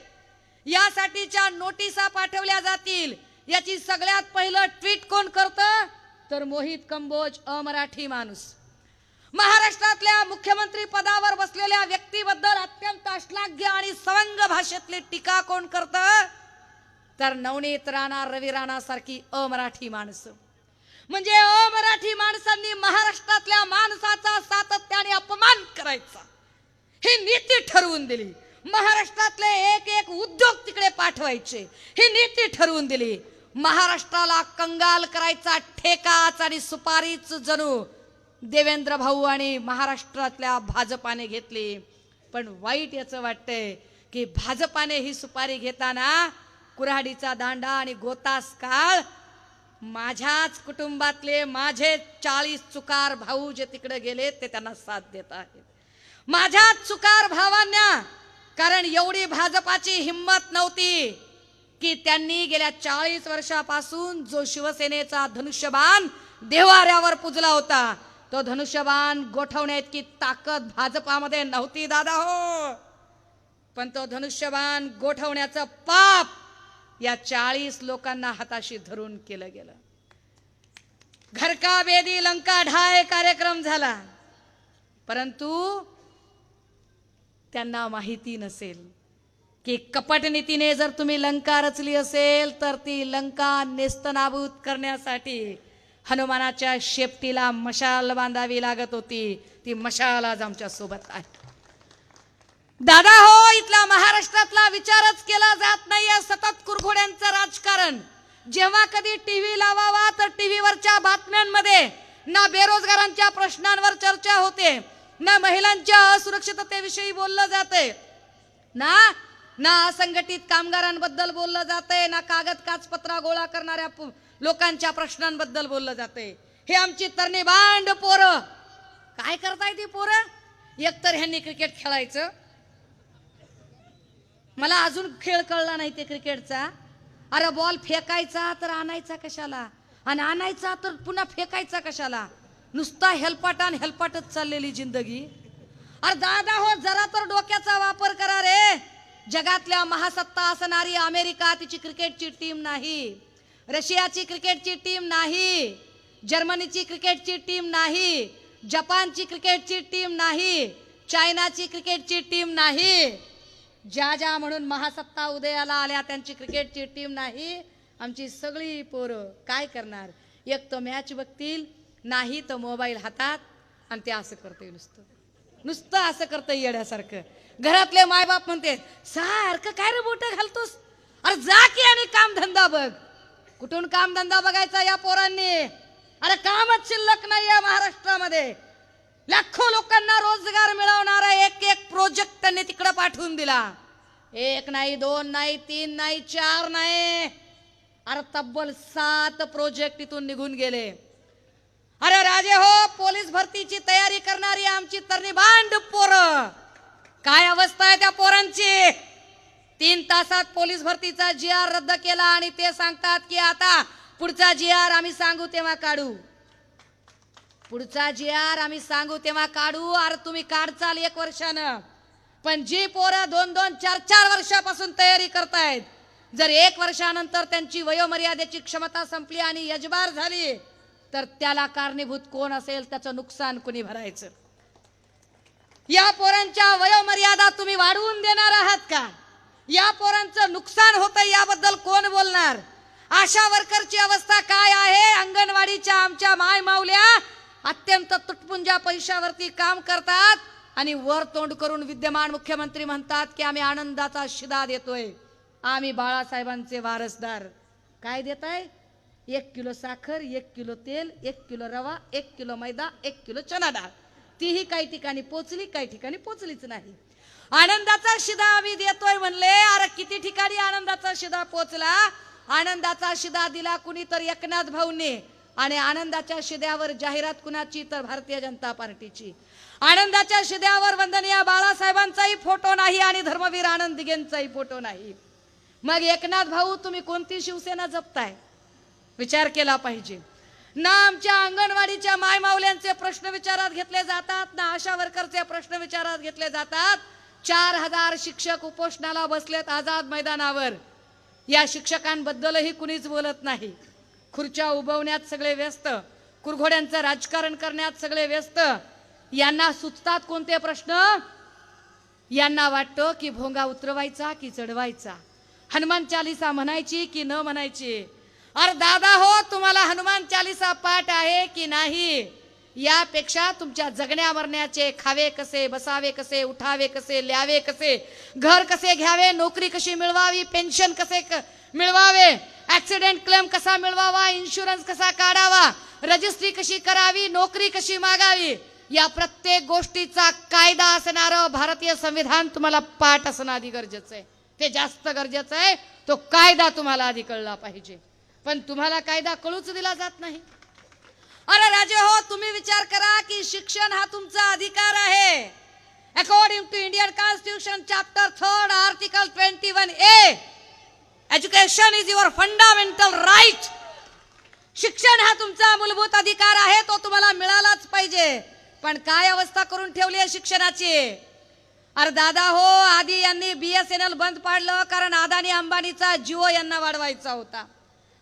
यासाठीच्या नोटिसा पाठवल्या जातील, याची सगळ्यात पहिलं ट्विट कोण करतं? तर मोहित कंबोज अमराठी माणूस. महाराष्ट्रातल्या मुख्यमंत्री पदावर बसलेल्या व्यक्तीबद्दल अत्यंत अश्लाघ्य आणि सवंग भाषेतली टीका कोण करतं? तर नवनीत राणा, रवी राणा सारखी अमराठी माणसं. म्हणजे अमराठी माणसांनी महाराष्ट्रातल्या माणसाचा सातत्याने अपमान करायचा ही नीती ठरवून दिली. महाराष्ट्रातले एक एक उद्योग तिकडे पाठवायचे ही नीती ठरवून दिली. महाराष्ट्राला कंगाल करायचा ठेकाच आणि सुपारीच जणू देवेंद्र भाऊ आणि महाराष्ट्रातल्या भाजपाने घेतली. पण वाईट याचं वाटतंय की भाजपाने ही सुपारी घेताना कुऱ्हाडीचा दांडा आणि गोतास काळ माझ्याच कुटुंबातले माझे 40 चुकार भाऊ जे तिकडे गेले ते त्यांना साथ देत आहेत. माझ्याच चुकार भावांना, कारण एवढी भाजपाची हिंमत नव्हती की त्यांनी गेल्या 40 वर्षापासून जो शिवसेनेचा धनुष्यबाण देवाऱ्यावर पुजला होता तो धनुष्यबाण गोठवण्याची ताकद भाजपामध्ये नव्हती दादा हो. पण तो धनुष्यबाण गोठवण्याचं पाप या 40 लोकांना हाताशी धरून केलं गेलं. घर का बेदी लंका ढाय कार्यक्रम झाला, परंतु त्यांना माहिती नसेल की कपट नीतीने जर तुम्ही लंका रचली असेल तर ती लंका नेस्तनाबूत करण्यासाठी हनुमानाच्या शेपटीला मशाल बांधावी लागत होती. ती मशाल आज आमच्या सोबत आहे. दादा हो, इथला महाराष्ट्रातला विचारच केला जात नाहीये. सतत कुरघोड्यांचं राजकारण. जेव्हा कधी टीव्ही लावावा तर टीव्हीवरच्या बातम्यांमध्ये ना बेरोजगारांच्या प्रश्नांवर चर्चा होते, ना महिलांच्या असुरक्षिततेविषयी बोललं जाते, ना असंघटित कामगारांबद्दल बोललं जाते, ना कागद काचपत्रा गोळा करणाऱ्या लोकांच्या प्रश्नांबद्दल बोललं जाते. हे आमची तरणी बांड पोरं काय करताय? ती पोरं एकतर ह्यांनी क्रिकेट खेळायचं. मला अजून खेळ कळला नाही ते क्रिकेटचा. अरे बॉल फेकायचा तर आणायचा कशाला, आणि आणायचा तर पुन्हा फेकायचा कशाला? नुसता हेलपाटच चाललेली जिंदगी. अरे दादा हो, जरा तर डोक्याचा वापर करा रे. जगातल्या महासत्ता असणारी अमेरिका, तिची क्रिकेटची टीम नाही. रशियाची क्रिकेटची टीम नाही. जर्मनीची क्रिकेटची टीम नाही. जपानची क्रिकेटची टीम नाही. चायनाची क्रिकेटची टीम नाही. ज्या म्हणून महासत्ता उदयाला आल्या त्यांची क्रिकेटची टीम नाही. आमची सगळी पोरं काय करणार? एक तर मॅच बघतील, नाही तर मोबाईल हातात, आणि ते असं करते नुसतं असं करतं येड्यासारखं. घरातले मायबाप म्हणते सारखं काय रे बोटं घालतोस? अरे जा की आणि कामधंदा बघ. कुठून कामधंदा बघायचा या पोरांनी? अरे कामच शिल्लक नाही या महाराष्ट्रामध्ये. लाखो लोकांना रोजगार मिळवणारा एक एक प्रोजेक्ट त्यांनी तिकडे पाठवून दिला. 1 नाही, 2 नाही, 3 नाही, 4 नाही, अरे तब्बल 7 प्रोजेक्ट इथून निघून गेले. अरे राजे हो, पोलीस भरतीची तयारी करणारी आमची तरणी बांड पोरं, काय अवस्था आहे त्या पोरांची? 3 तासात पोलीस भरतीचा GR रद्द केला आणि ते सांगतात की आता पुढचा GR आम्ही सांगू तेव्हा काढू. पुढचा GR आम्ही सांगू तेव्हा काढू. अरे तुम्ही काढचाल 1 वर्षानं, पण जी पोरं 2-2, 4-4 वर्षापासून तयारी करतायत, जर 1 वर्षानंतर त्यांची वयोमर्यादेची क्षमता संपली आणि यजबार झाली तर त्याला कारणीभूत कोण असेल? त्याचं नुकसान कुणी भरायचं? या पोरांच्या वयोमर्यादा तुम्ही वाढवून देणार आहात का? या पोरांचं नुकसान होतं याबद्दल कोण बोलणार? आशा वर्करची अवस्था काय आहे? अंगणवाडीच्या आमच्या माय माऊल्या अत्यंत तुटपुंजा पैशावरती काम करतात आणि वर तोंड करून विद्यमान मुख्यमंत्री म्हणतात की आम्ही आनंदाचा शिदा देतोय, आम्ही बाळासाहेबांचे वारसदार. काय देताय? 1 किलो साखर, 1 किलो तेल, 1 किलो रवा, 1 किलो मैदा, 1 किलो चना डाळ. तीही काही ठिकाणी पोचली, काही ठिकाणी पोचलीच नाही. आनंदाचा शिदा आम्ही देतोय म्हणले. अरे किती ठिकाणी आनंदाचा शिदा पोचला? आनंदाचा शिदा दिला कुणी तर एकनाथ भाऊने, आणि आनंदाच्या शिद्यावर जाहिरात कुणाची तर भारतीय जनता पार्टीची. आनंदाच्या शिद्यावर वंदनीय बाळासाहेबांचाही फोटो नाही आणि धर्मवीर आनंद दिघेंचाही फोटो नाही. मग एकनाथ भाऊ तुम्ही कोणती शिवसेना जपताय? विचार केला पाहिजे ना. आमच्या अंगणवाडीच्या मायमाऊल्यांचे प्रश्न विचारात घेतले जातात, ना आशा वर्करचे प्रश्न विचारात घेतले जातात. 4000 शिक्षक उपोषणाला बसलेत आझाद मैदानावर. या शिक्षकांबद्दलही कुणीच बोलत नाही. खुर्च्या उभवण्यात सगळे व्यस्त, कुरघोड्यांचं राजकारण करण्यात सगळे व्यस्त. यांना सुचतात कोणते प्रश्न? यांना वाटतं की भोंगा उतरवायचा की चढवायचा, हनुमान चालीसा म्हणायची की न म्हणायची. अरे दादा हो, तुम्हाला हनुमान चालीसा पाठ आहे की नाही यापेक्षा तुमच्या जगण्या मरण्याचे खावे कसे, बसावे कसे, उठावे कसे, ल्यावे कसे, घर कसे घ्यावे, नोकरी कशी मिळवावी, पेन्शन कसे मिळवावे, ऍक्सिडेंट क्लेम कसा मिळवावा, इन्शुरन्स कसा काढावा, रजिस्ट्री कशी करावी, नोकरी कशी मागावी, या प्रत्येक गोष्टीचा कायदा असणारं भारतीय संविधान तुम्हाला पाठ असणं आधी गरजेचं आहे. ते जास्त गरजेचं आहे. तो कायदा तुम्हाला आधी कळला पाहिजे. पण तुम्हाला कायदा कळूच दिला जात नाही. अरे राजे हो, तुम्ही विचार करा की शिक्षण हा तुमचा अधिकार आहे. According to Indian constitution chapter 3 article 21A, education is your fundamental right. शिक्षण हा तुमचा मूलभूत अधिकार आहे, तो तुम्हाला मिळालाच पाहिजे. पण काय अवस्था करून ठेवली आहे शिक्षणाची? अरे दादा हो, आधी यांनी BSNL बंद पाडलं कारण अदानी अंबानीचा जिओ यांना वाढवायचा होता.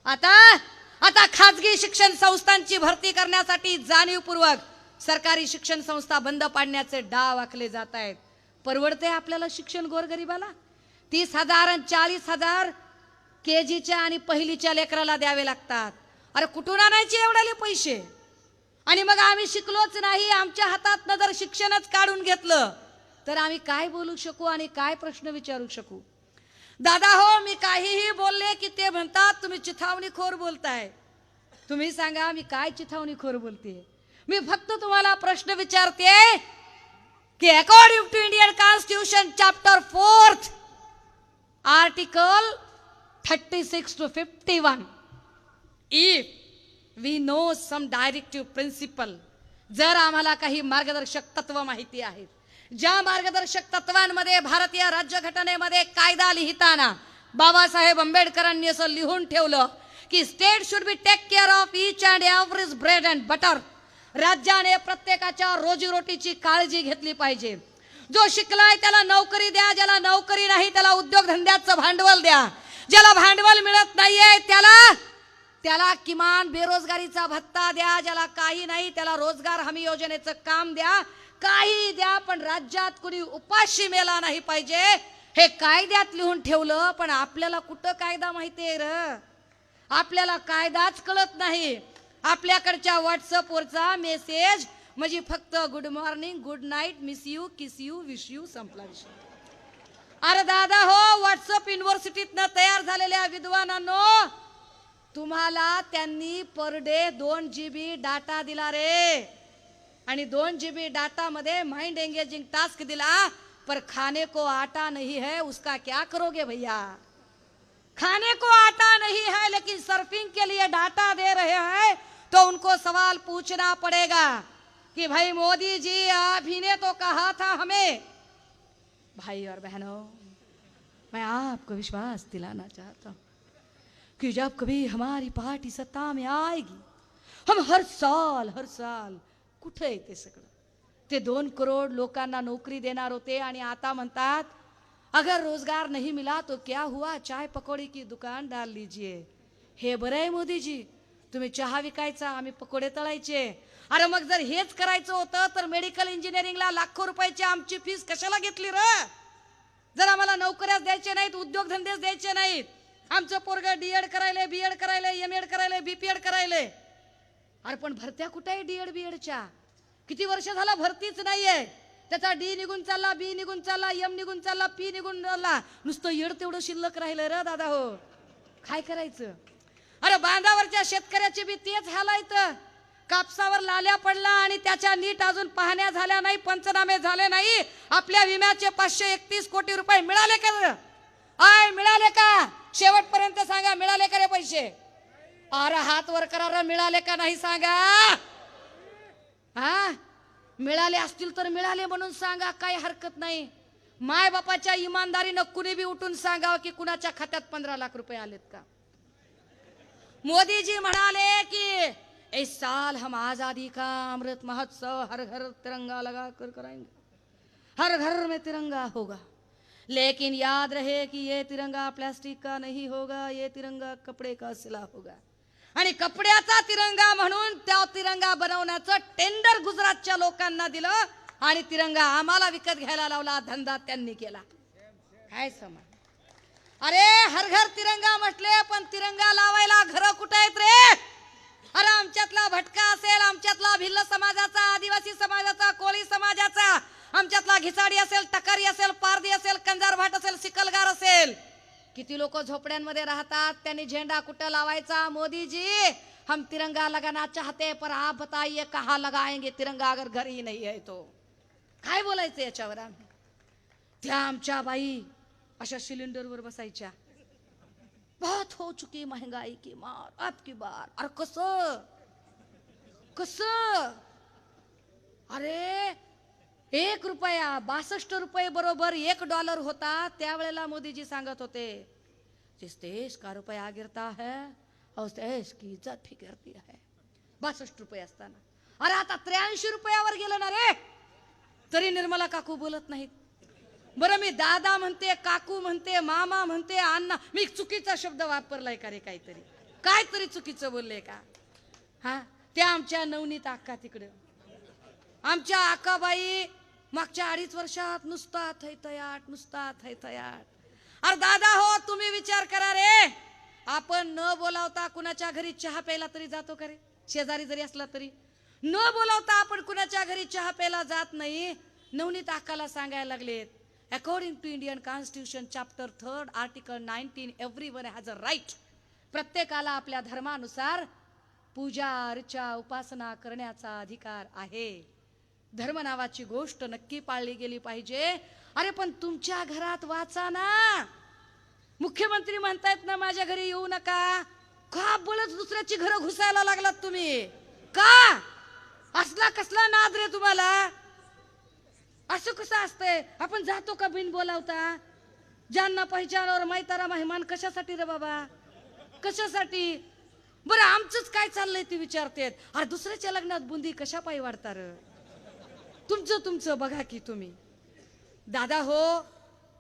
आता खाजगी शिक्षण संस्थांची भरती करण्यासाठी जाणीवपूर्वक सरकारी शिक्षण संस्था बंद पाडण्याचे डाव आखले जात आहेत. परवडते आपल्याला शिक्षण गोरगरिबाला? 30,000 आणि 40,000 KGच्या आणि पहिलीच्या लेकराला द्यावे लागतात. अरे कुठून आणायचे एवढाले पैसे? आणि मग आम्ही शिकलोच नाही, आमच्या हातात जर शिक्षणच काढून घेतलं तर आम्ही काय बोलू शकू आणि काय प्रश्न विचारू शकू? दादा हो, मी काहीही बोलले की ते म्हणतात तुम्ही चिथावणीखोर बोलताय. तुम्ही सांगा मी काय चिथावणीखोर बोलते? मी फक्त तुम्हाला प्रश्न विचारते की according to Indian constitution chapter 4 article 36 to 51, if we know some directive principle, जर आम्हाला काही मार्गदर्शक तत्व माहिती आहेत, ज्या मार्गदर्शक तत्वांमध्ये भारतीय राज्यघटनेमध्ये कायदा लिहिताना बाबासाहेब आंबेडकरांनी असं लिहून ठेवलं की state should be take care of each and everyone's bread and butter, राज्याने प्रत्येकाच्या रोजीरोटीची काळजी घेतली पाहिजे. जो शिकलाय त्याला नोकरी द्या, ज्याला नोकरी नाही त्याला उद्योगधंद्याचं भांडवल द्या, ज्याला भांडवल मिळत नाहीये त्याला किमान बेरोजगारीचा भत्ता द्या, ज्याला काही नाही त्याला रोजगार हमी योजनेचं काम द्या, काही द्या, पण राज्यात कुणी उपाशी मेला नाही पाहिजे. हे कायद्यात लिहून ठेवलं, पण आपल्याला कुठं कायदा माहितीये र? आपल्याला कायदाच कळत नाही. आपल्याकडच्या व्हॉट्सअपवरचा मेसेज म्हणजे फक्त good morning, good night, miss you, kiss you, wish you, संपला विषय. अरे दादा हो, व्हॉट्सअप युनिव्हर्सिटीतनं तयार झालेल्या विद्वानांनो, तुम्हाला त्यांनी पर डे 2 GB डाटा दिला रे, आणि 2 GB डाटा मध्ये माइंड एंगेजिंग टास्क दिला, पर खाने को आटा नहीं है, उसका क्या करोगे भैया? खाने को आटा नहीं है लेकिन सर्फिंग के लिए डाटा दे रहे हैं, तो उनको सवाल पूछना पड़ेगा कि भाई मोदी जी आप ही ने तो कहा था हमें. भाई और बहनों, मैं आपको विश्वास दिलाना चाहता हूं कि जब कभी हमारी पार्टी सत्ता में आएगी, हम हर साल कुठे येते सगळं ते 2 करोड लोकांना नोकरी देणार होते, आणि आता म्हणतात अगर रोजगार नहीं मिला तो क्या हुआ, चाय पकोड़े की दुकान डाल लीजिए. हे बरं आहे मोदी जी, तुम्ही चहा विकायचा, आम्ही पकोडे तळायचे. अरे मग जर हेच करायचं होतं तर मेडिकल इंजिनिअरिंगला लाखो रुपयाची आमची फीस कशाला घेतली र? जर आम्हाला नोकऱ्याच द्यायचे नाहीत, उद्योगधंदेच द्यायचे नाहीत, आमचं पोरग D.Ed करायले, B.Ed करायले, M.Ed करायले, B.Ped करायले. अरे पण भरत्या कुठे आहे D.Ed B.Edच्या? किती वर्ष झाला भरतीच नाहीये. त्याचा D निघून चालला, B निघून चालला, M निघून चालला, P निघून चालला, नुसतं येड तेवढं शिल्लक राहिलं र दादा हो. काय करायचं? अरे बांधावरच्या शेतकऱ्याची बी तेच हालायत. कापसावर लाल्या पडला आणि त्याच्या नीट अजून पाहण्या झाल्या नाही, पंचनामे झाले नाही. आपल्या विम्याचे 531 कोटी रुपये मिळाले का? आय मिळाले का? शेवटपर्यंत सांगा, मिळाले का रे पैसे? अरे हात वर करा, मिळाले का नाही सांगा. हा, मिळाले असतील तर मिळाले म्हणून सांगा, काही हरकत नाही. माय बापाच्या इमानदारीनं कुणी बी उठून सांगावं की कुणाच्या खात्यात 15 लाख रुपये आलेत का. मोदी जी म्हणाले की इस साल हम आजादी का अमृत महोत्सव हर घर तिरंगा लगा कर कराएंगे, हर घर में तिरंगा होगा, लेकिन याद रहे कि ये तिरंगा प्लास्टिक का नहीं होगा, ये तिरंगा कपड़े का सिला होगा. आणि कपड्याचा तिरंगा म्हणून त्या तिरंगा बनवण्याचं टेंडर गुजरातच्या लोकांना दिलं आणि तिरंगा आम्हाला विकत घ्यायला लावला. धंदा त्यांनी केला. काय समा अरे हर घर तिरंगा म्हटले पण तिरंगा लावायला घर कुठे आहेत रे? अरे आमच्यातला भटका असेल, आमच्यातला भिल्ल समाजाचा, आदिवासी समाजाचा, कोळी समाजाचा, आमच्यातला घिसाडी असेल, टकारी असेल, पारधी असेल, कंजारभाट असेल, सिकलगार असेल, किती लोक झोपड्यांमध्ये राहतात. त्यांनी झेंडा कुठं लावायचा? मोदी जी हम तिरंगा लगाना चाहते पर आप बताइए कहाँ लगाएंगे तिरंगा अगर घर ही नहीं है तो. काय बोलायचं याच्यावर? आम्ही त्या आमच्या बाई अशा सिलेंडरवर बसायच्या. बहुत हो चुकी महंगाई की मार अब की बार. अरे कस अरे 1 रुपया 62 रुपये बरोबर $1 होता. त्यावेळेला मोदीजी सांगत होते जिस देश का रुपया गिरता है उस देश की इज्जत भी गिरती है. 62 रुपये असताना. अरे आता 83 रुपयावर गेलं ना रे, तरी निर्मला काकू बोलत नाहीत. बरं मी दादा म्हणते, काकू म्हणते, मामा म्हणते, अण्णा, मी चुकीचा शब्द वापरलाय का रे? काहीतरी चुकीचं बोलले का? हा त्या आमच्या नवनीत अक्का तिकडे, आमच्या अक्काबाई मागच्या 2.5 वर्षात नुसता थैथयाट. अरे दादा हो, तुम्ही विचार करा रे, आपण न बोलावता कुणाच्या घरी चहा प्यायला तरी जातो का रे? शेजारी जरी असला तरी न बोलावता आपण कुणाच्या घरी चहा प्यायला जात नाही. नवनीत अक्काला सांगायला लागलेत, according to Indian constitution chapter 3 article 19 everyone has a right. प्रत्येकाला आपल्या धर्मानुसार पूजा अर्चा उपासना करण्याचा अधिकार आहे. धर्म नावाची गोष्ट नक्की पाळली गेली पाहिजे. अरे पण तुमच्या घरात वाचा ना, मुख्यमंत्री म्हणतायत ना माझ्या घरी येऊ नका. का बोलत दुसऱ्याची घरं घुसायला लागलात तुम्ही? का असला कसला नाद रे तुम्हाला? असं कसं असतंय? आपण जातो का बिन बोलावता? ज्यांना पहिचान और मैतारा मेहमान कशासाठी रे बाबा? कशासाठी? बरं आमचंच काय चाललंय ते विचारतेत. अरे दुसऱ्याच्या लग्नात बुंदी कशा पायी वाढता र? तुमचं बघा की तुम्ही. दादा हो,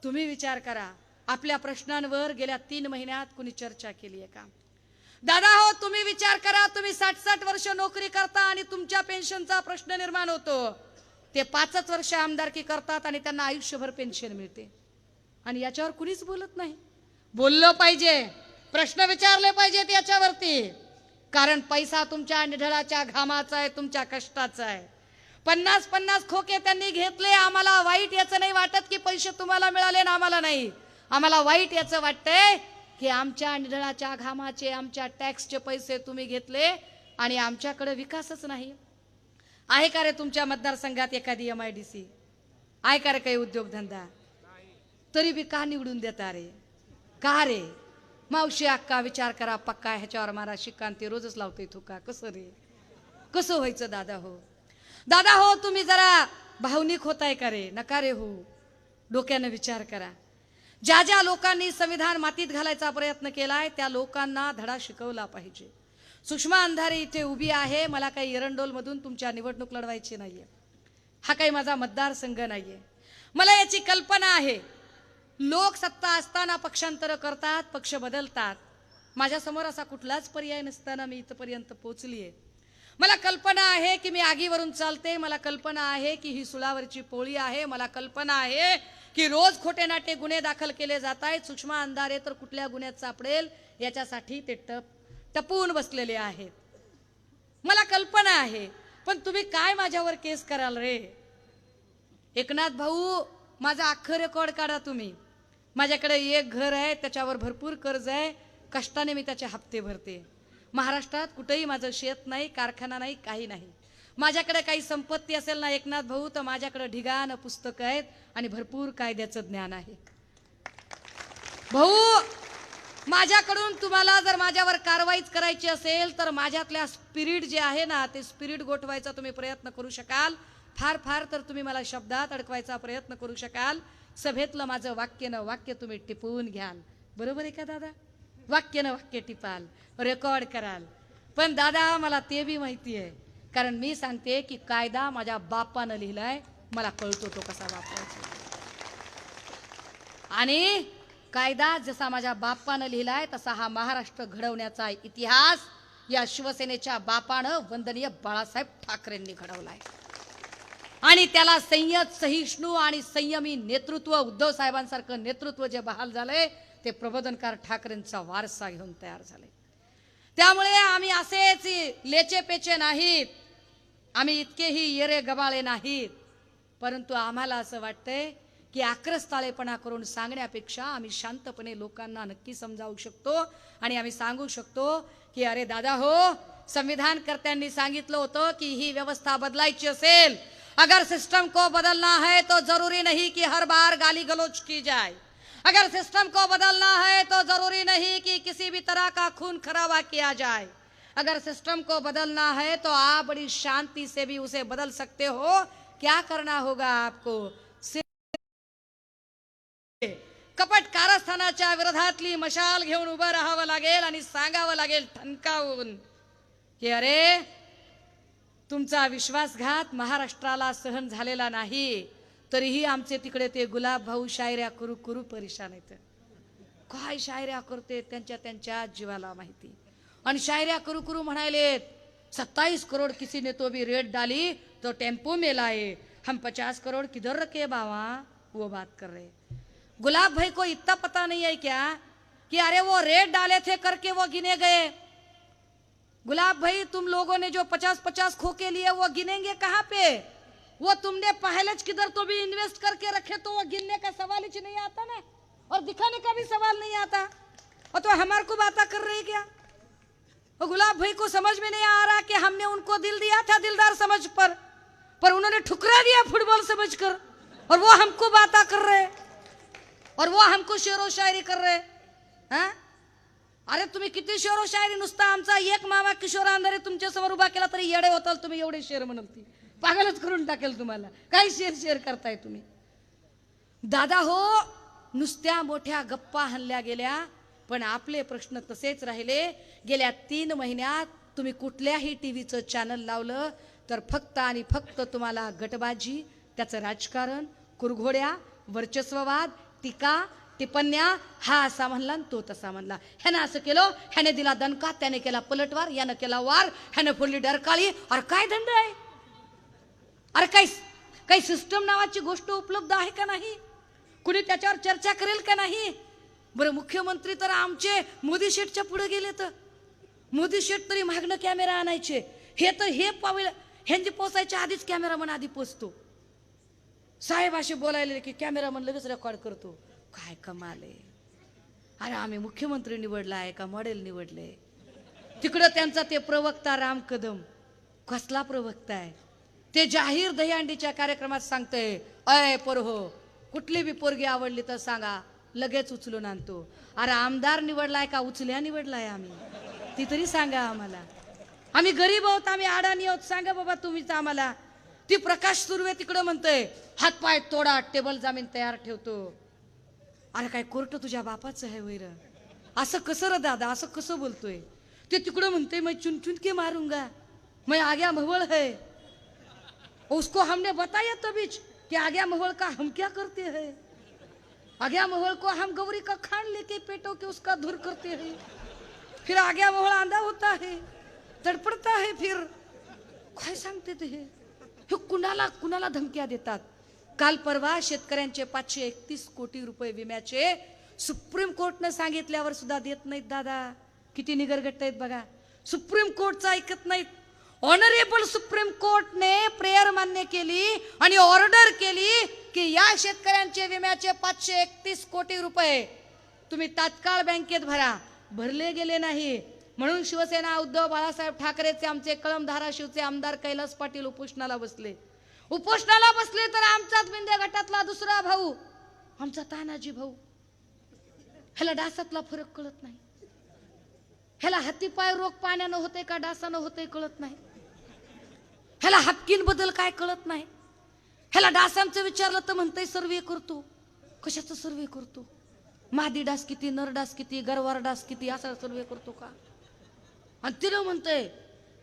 तुम्ही विचार करा, आपल्या प्रश्नांवर गेल्या 3 महिन्यात कुणी चर्चा केली आहे का? दादा हो, तुम्ही विचार करा, तुम्ही 60 वर्ष नोकरी करता आणि तुमच्या पेन्शनचा प्रश्न निर्माण होतो. ते 5 वर्ष आमदारकी करतात आणि त्यांना आयुष्यभर पेन्शन मिळते आणि याच्यावर कुणीच बोलत नाही. बोललं पाहिजे, प्रश्न विचारले पाहिजेत याच्यावरती. कारण पैसा तुमच्या निढळाच्या घामाचा आहे, तुमच्या कष्टाचा आहे. 50 खोके त्यांनी घेतले. आम्हाला वाईट याचं नाही वाटत की पैसे तुम्हाला मिळाले ना आम्हाला नाही. आम्हाला वाईट याचं वाटतंय की आमच्या निढळाच्या घामाचे, आमच्या टॅक्सचे पैसे तुम्ही घेतले आणि आमच्याकडे विकासच नाही. आहे का रे तुमच्या मतदारसंघात एखादी MIDC? आहे का रे काही उद्योगधंदा? तरी बी का निवडून देता रे? का रे? मावशी अक्का विचार करा पक्का, ह्याच्यावर मारा शिक्कांती रोजच लावतोय थुका. कसं रे? कसं व्हायचं दादा हो? दादा हो, तुम्ही जरा भावनिक होताय का रे? नका रे हो, डोक्यानं विचार करा. ज्या ज्या लोकांनी संविधान मातीत घालायचा प्रयत्न केलाय त्या लोकांना धडा शिकवला पाहिजे. सुषमा अंधारे इथे उभी आहे. मला काही एरंडोल मधून तुमच्या निवडणूक लढवायची नाहीये. हा काही माझा मतदारसंघ नाहीये. मला याची कल्पना आहे. लोक सत्ता असताना पक्षांतर करतात, पक्ष बदलतात. माझ्यासमोर असा कुठलाच पर्याय नसताना मी इथपर्यंत पोहोचलीये. मला कल्पना आहे की मी आगीवरून चालते. मला कल्पना आहे की ही सुळावरची पोळी आहे. मला कल्पना आहे की रोज खोटे नाटे गुन्हे दाखल केले जात आहेत. सुषमा अंधारे तर कुठल्या गुन्ह्यात सापडेल याच्यासाठी ते टपून बसलेले आहेत. मला कल्पना आहे. पण तुम्ही काय माझ्यावर केस कराल रे? एकनाथ भाऊ, माझा अख्खं रेकॉर्ड काढा तुम्ही. माझ्याकडे एक घर आहे, त्याच्यावर भरपूर कर्ज आहे, कष्टाने मी त्याचे हप्ते भरते. महाराष्ट्रात कुठेही माझं शेत नाही, कारखाना नाही, काही नाही. माझ्याकडे काही संपत्ती असेल ना एकनाथ भाऊ, तर माझ्याकडे ढिगाण पुस्तकं आहेत आणि भरपूर कायद्याचं ज्ञान आहे. भाऊ, माझ्याकडून तुम्हाला जर माझ्यावर कारवाईच करायची असेल तर माझ्यातल्या स्पिरिट जे आहे ना ते स्पिरिट गोठवायचा तुम्ही प्रयत्न करू शकाल. फार फार तर तुम्ही मला शब्दात अडकवायचा प्रयत्न करू शकाल. सभेतलं माझं वाक्य न वाक्य तुम्ही टिपवून घ्याल. बरोबर आहे का दादा? वाक्य न वाक्य टिपाल, रेकॉर्ड कराल. पण दादा मला ते बी माहिती आहे, कारण मी सांगते की कायदा माझ्या बापानं लिहिलाय, मला कळतो तो कसा वापरायचा. आणि कायदा जसा माझ्या बापानं लिहिलाय तसा हा महाराष्ट्र घडवण्याचा इतिहास या शिवसेनेच्या बापानं वंदनीय बाळासाहेब ठाकरेंनी घडवलाय आणि त्याला सहिष्णू आणि संयमी नेतृत्व, उद्धव साहेबांसारखं नेतृत्व जे बहाल झालंय ते प्रबोधनकार ठाकरेंचा वारसा घेऊन तयार झाले. त्यामुळे आम्ही असेच लेचे पेचे नाहीत, आम्ही इतकेही येरे गबाळे नाहीत, परंतु आम्हाला असं वाटतंय की आक्रस्ताळेपणा करून सांगण्यापेक्षा आम्ही शांतपणे लोकांना नक्की समजावू शकतो आणि आम्ही सांगू शकतो की अरे दादा हो, संविधानकर्त्यांनी सांगितलं होतं की ही व्यवस्था बदलायची असेल, अगर सिस्टम को बदलना है तो जरूरी नहीं कि हर बार गाली गलौज की जाए, अगर सिस्टम को बदलना है तो जरूरी नहीं कि किसी भी तरह का खून खराबा किया जाए, अगर सिस्टम को बदलना है तो आप बड़ी शांति से भी उसे बदल सकते हो. क्या करना होगा आपको? कपट कारस्थानाच्या विरोधातली मशाल घेऊन उभं राहावं लागेल आणि सांगावं लागेल ठणकावून की अरे, तुमचा विश्वासघात महाराष्ट्राला सहन झालेला नाही, तरीही आमचे तिकडे ते गुलाब भाऊ शायऱ्या करू करू परेशान आहेत. काय शायऱ्या करते त्यांच्या त्यांच्या जीवाला माहिती. आणि शायऱ्या करू करू म्हणालेत 27 करोड़ किसी ने तो भी रेट डाली तो टेम्पो में लाए, हम 50 करोड़ किधर रखे बाबा, वो बात कर रहे. गुलाब भाई को इतना पता नहीं है क्या कि अरे वो रेट डाले थे करके वो गिने गए. गुलाब भाई, तुम लोगों ने जो 50-50 खोके लिए वो गिनेंगे कहाँ पे? वो तुमने पहले किधर तो भी इन्वेस्ट करके रखे तो वो गिनने का सवाल ही नहीं आता ना, और दिखाने का भी सवाल नहीं आता. और तो हमारे को बात कर रहे क्या? और गुलाब भाई को समझ में नहीं आ रहा कि हमने उनको दिल दिया था दिलदार समझ पर उन्होंने ठुकरा दिया फुटबॉल समझकर, और वो हमको बातें कर रहे, और वो हमको शेरो शायरी कर रहे हैं. अरे तुम्ही किती शेरो शायरी, नुसता आमचा एक मामा किशोर अंधारे तुमच्या समोर उभा केला तरी येडे होताल तुम्ही, एवढे शेर म्हणती पागलच करून टाकेल तुम्हाला. काय शेर करताय तुम्ही? दादा हो, नुसत्या मोठ्या गप्पा हाणल्या गेल्या, पण आपले प्रश्न तसेच राहिले. गेल्या 3 महिन्यात तुम्ही कुठल्याही टीव्हीचं चॅनल लावलं तर फक्त आणि फक्त तुम्हाला गटबाजी, त्याचं राजकारण, कुरघोड्या, वर्चस्ववाद, टीका, टिप्पण्या, हा असा म्हणला तो तसा म्हणला, ह्यानं असं केलं, ह्याने दिला दणका, त्याने केला पलटवार, यानं केला वार, ह्याने फोडली डरकाळी. अरे काय धंदा आहे? अरे काही सिस्टम नावाची गोष्ट उपलब्ध आहे का नाही? कुणी त्याच्यावर चर्चा करेल का नाही? बरं, मुख्यमंत्री तर आमचे मोदी शेठच्या पुढे गेले, तर मोदी शेठ तरी मागणं कॅमेरा आणायचे, हे तर हे ह्यांची पोचायच्या आधीच कॅमेरामन आधी पोचतो. साहेब असे बोलायले की कॅमेरामन लगेच रेकॉर्ड करतो. काय कमाल आहे. अरे आम्ही मुख्यमंत्री निवडला आहे का मॉडेल निवडले? तिकडं त्यांचा ते प्रवक्ता राम कदम, कसला प्रवक्ता आहे ते, जाहीर दहीहंडीच्या कार्यक्रमात सांगतोय, अय पोरहो, कुठली बी पोरगी आवडली तर सांगा, लगेच उचलून आणतो. अरे आमदार निवडलाय का उचल्या निवडलाय आम्ही, ती तरी सांगा आम्हाला. आम्ही गरीब आहोत, आम्ही अडाणी आहोत, सांगा बाबा तुम्हीच आम्हाला. ती प्रकाश सुर्वे तिकडं म्हणतोय हातपाय तोडा, टेबल जामीन तयार ठेवतो. अरे काय कोर्ट तुझ्या बापाचं आहे वैर? असं कसं रे दादा, असं कसं बोलतोय? ते तिकडं म्हणतोय मैं चुन चुन के मारूंगा, मैं आग्या मवळ है. उसको हमने बताया तभी कि आग्या मवळ का हम क्या करते हैं, आग्या मवळ को हम गौरी का खान लेके पेटो के उसका धुर करते हैं, फिर आग्या मवळ आंधा होता है, तडपडता है. फिर काय सांगते ते हे कुणाला कुणाला धमक्या देतात? काल परवा शेतकऱ्यांचे 531 कोटी रुपये विम्याचे सुप्रीम कोर्टने सांगितल्यावर सुद्धा देत नाहीत दादा. किती निगरगट्ट आहेत बघा. सुप्रीम कोर्टचं ऐकत नाहीत. ऑनरेबल सुप्रीम कोर्टने प्रेयर मान्य केली आणि ऑर्डर केली की या शेतकऱ्यांचे विम्याचे 531 कोटी रुपये तुम्ही तात्काळ बँकेत भरा. भरले गेले नाही म्हणून शिवसेना उद्धव बाळासाहेब ठाकरेचे आमचे कळम धाराशिवचे आमदार कैलास पाटील उपोषणाला बसले. उपोषणाला बसले तर आमचाच बिंदे गटातला दुसरा भाऊ, आमचा तानाजी भाऊ, ह्याला डासातला फरक कळत नाही. ह्याला हातीपाय रोग पाण्यानं होते का डासानं होते कळत नाही. ह्याला हत्तींबद्दल काय कळत नाही. ह्याला डासांचं विचारलं तर म्हणतंय सर्वे करतो. कशाचं सर्वे करतो? मादी डास किती, नर डास किती, गरवार डास किती, असा सर्वे करतो का? आणि तिला म्हणतंय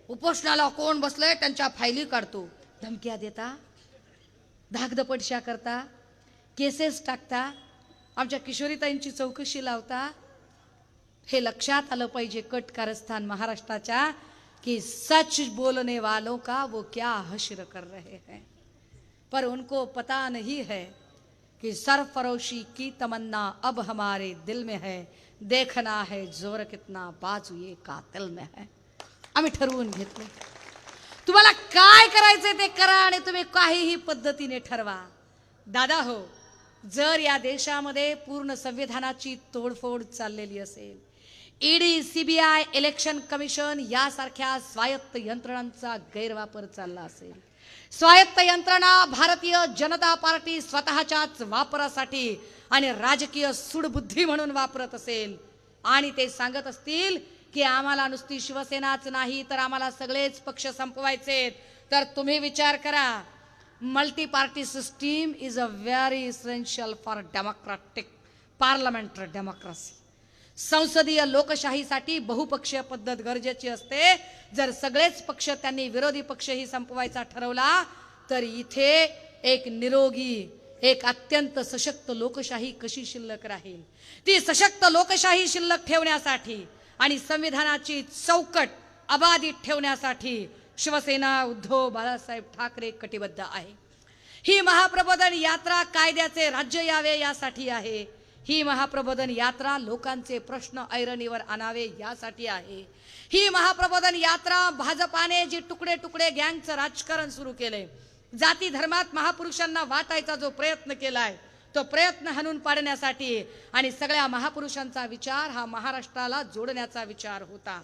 उपोषणाला कोण बसलंय त्यांच्या फायली काढतो. धमक्या देता, धाकदपटशा करता, केसेस टाकता, आमच्या किशोरीताईंची चौकशी लावता. हे लक्षात आलं पाहिजे कट कारस्थान महाराष्ट्राच्या कि सच बोलने वालों का वो क्या हश्र कर रहे हैं, पर उनको पता नहीं है कि सरफरोशी की तमन्ना अब हमारे दिल में है, देखना है जोर कितना बाजुए कातिल में है. आम्ही ठरवून घेतले, तुम्हाला काय करायचंय ते करा आणि तुम्ही काहीही पद्धतीने ठरवा. दादा हो, जर या देशामध्ये पूर्ण संविधानाची तोडफोड चाललेली असेल, ईडी, सीबीआय, इलेक्शन कमिशन यासारख्या स्वायत्त यंत्रणांचा गैरवापर चालला असेल, स्वायत्त यंत्रणा भारतीय जनता पार्टी स्वतःच्याच वापरासाठी आणि राजकीय सूडबुद्धी म्हणून वापरत असेल आणि ते सांगत असतील की आम्हाला नुसती शिवसेनाच नाही तर आम्हाला सगळेच पक्ष संपवायचे, तर तुम्ही विचार करा. Multi party system is a very essential for democratic parliamentary democracy. संसदीय लोकशाहीसाठी बहुपक्षीय पद्धत गरजेची असते. जर सगळेच पक्ष त्यांनी विरोधी पक्षही संपवायचा ठरवला तर इथे एक निरोगी, एक अत्यंत सशक्त लोकशाही कशी शिल्लक राहील. ती सशक्त लोकशाही शिल्लक ठेवण्यासाठी आणि संविधानाची चौकट अबाधित ठेवण्यासाठी शिवसेना उद्धव बाळासाहेब ठाकरे कटिबद्ध आहे. ही महाप्रबोधन यात्रा कायद्याचे राज्य यावे यासाठी आहे. ही महाप्रबोधन यात्रा लोकांचे प्रश्न ऐरणीवर आणावे यासाठी आहे. ही महाप्रबोधन यात्रा भाजपाने जी तुकडे तुकडे गँगचं राजकारण सुरू केले, जाती धर्मात महापुरुषांना वाटायचा जो प्रयत्न केलाय, तो प्रयत्न हाणून पाडण्यासाठी आणि सगळ्या महापुरुषांचा विचार हा महाराष्ट्राला जोडण्याचा विचार होता.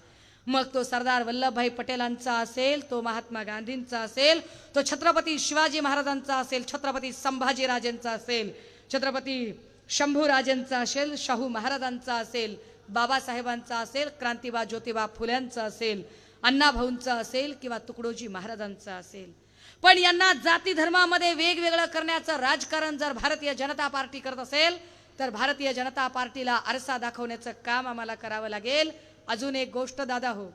मग तो सरदार वल्लभभाई पटेलांचा असेल, तो महात्मा गांधींचा असेल, तो छत्रपती शिवाजी महाराजांचा असेल, छत्रपती संभाजीराजेंचा असेल, छत्रपती शंभूराजेंचा असेल, शाहू महाराजांचा असेल, बाबासाहेबांचा असेल, क्रांतिबा ज्योतिबा फुल्यांचा असेल, अण्णाभाऊंचा असेल किंवा तुकडोजी महाराजांचा असेल. पण यांना जाती धर्मामध्ये वेगवेगळं करण्याचं राजकारण जर भारतीय जनता पार्टी करत असेल तर भारतीय जनता पार्टीला आरसा दाखवण्याचं काम आम्हाला करावं लागेल. अजून एक गोष्ट दादा हो,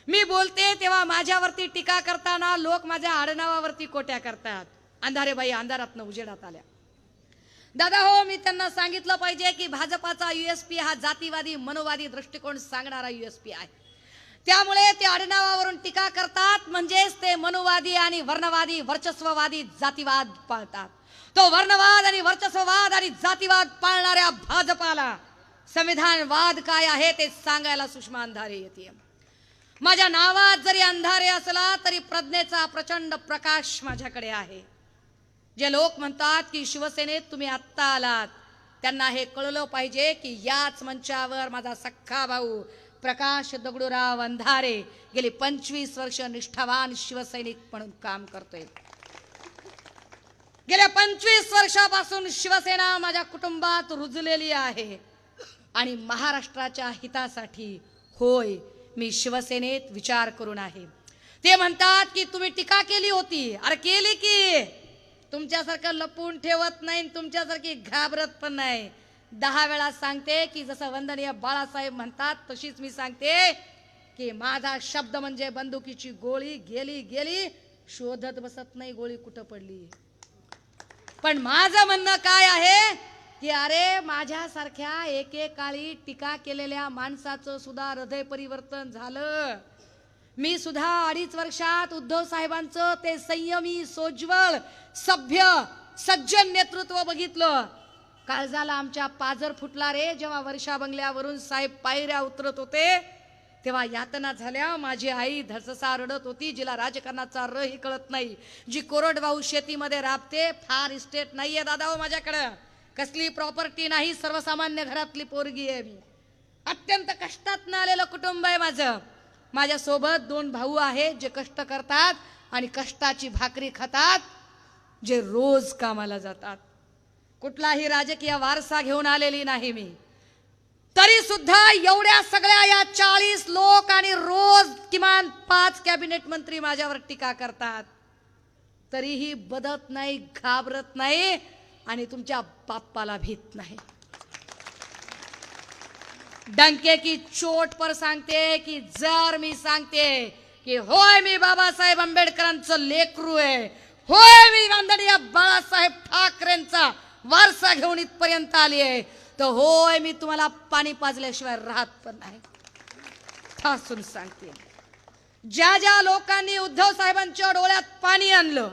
मी बोलते तेव्हा माझ्यावरती टीका करताना लोक माझ्या आडनावावरती कोट्या करतात. अंधारेबाई अंधारातनं उजेडात आल्या. दादा हो, मी त्यांना सांगितलं पाहिजे की भाजपाचा यूएसपी हा जातीवादी मनोवादी दृष्टिकोन सांगणारा यूएसपी आहे. त्यामुळे ते आडनावावरून टीका करतात, म्हणजेच ते मनोवादी आणि वर्णवादी वर्चस्ववादी जातीवाद पाळतात. तो वर्णवाद आणि वर्चस्ववाद आणि जातीवाद पाळणाऱ्या भाजपाला संविधानवाद काय आहे ते सांगायला सुषमा अंधारे येते. माझ्या नावात जरी अंधारे असला तरी प्रज्ञेचा प्रचंड प्रकाश माझ्याकडे आहे. जे लोक म्हणतात की शिवसेनेत तुम्ही आत्ता आलात, त्यांना हे कळलं पाहिजे की याच मंचावर माझा सख्खा भाऊ प्रकाश दगडूराव अंधारे गेली 25 वर्ष निष्ठावान शिवसैनिक म्हणून काम करतोय. गेल्या 25 वर्षापासून शिवसेना माझ्या कुटुंबात रुजलेली आहे आणि महाराष्ट्राच्या हितासाठी होय मी शिवसेनेत विचार करून आहे. ते म्हणतात की तुम्ही टीका केली होती. अरे केली की, तुमच्यासारखं लपून ठेवत नाही, तुमच्यासारखी घाबरत पण नाही. 10 वेळा सांगते की जसं वंदनीय बाळासाहेब म्हणतात तशीच मी सांगते की माझा शब्द म्हणजे बंदुकीची गोळी, गेली गेली, शोधत बसत नाही गोळी कुठं पडली. पण माझं म्हणणं काय आहे की अरे माझ्यासारख्या एकेकाळी टीका केलेल्या माणसाचं सुद्धा हृदय परिवर्तन झालं. मी सुद्धा 2.5 वर्षात उद्धव साहेबांचं ते संयमी, सोज्वळ, सभ्य, सज्जन नेतृत्व बघितलं. काळजाला आमच्या पाजर फुटला रे जेव्हा वर्षा बंगल्यावरून साहेब पायऱ्या उतरत होते, तेव्हा यातना झाल्या. माझी आई धससा रडत होती, जिला राजकारणाचा रही कळत नाही, जी कोरडवाहू शेतीमध्ये राबते. फार इस्टेट नाहीये दादा हो माझ्याकडं, कसली प्रॉपर्टी नाही, सर्वसामान्य घरातली पोरगी आहे मी. अत्यंत कष्टातनं आलेलं कुटुंब आहे माझं. माझ्या सोबत 2 भाऊ आहेत जे कष्ट करतात आणि कष्टाची भाकरी खातात, जे रोज कामाला जातात. कुठलाही राजकीय वारसा घेऊन आलेली नाही मी, तरी सुद्धा एवढ्या सगळ्या या 40 लोक आणि रोज किमान 5 कॅबिनेट मंत्री माझ्यावर टीका करतात, तरीही बदत नाही, घाबरत नाही आणि तुमच्या बाप्पाला भीत नाही. डंके की चोट पर सांगते की जर मी सांगते की होय मी बाबासाहेब आंबेडकरांचं लेकरू आहे, होय मी वंदनीय बाळासाहेब ठाकरेंचा वारसा घेऊन इथपर्यंत आली आहे, तर होय मी तुम्हाला पाणी पाजल्याशिवाय राहत पण नाही. ठासून सांगते, ज्या ज्या लोकांनी उद्धव साहेबांच्या डोळ्यात पाणी आणलं,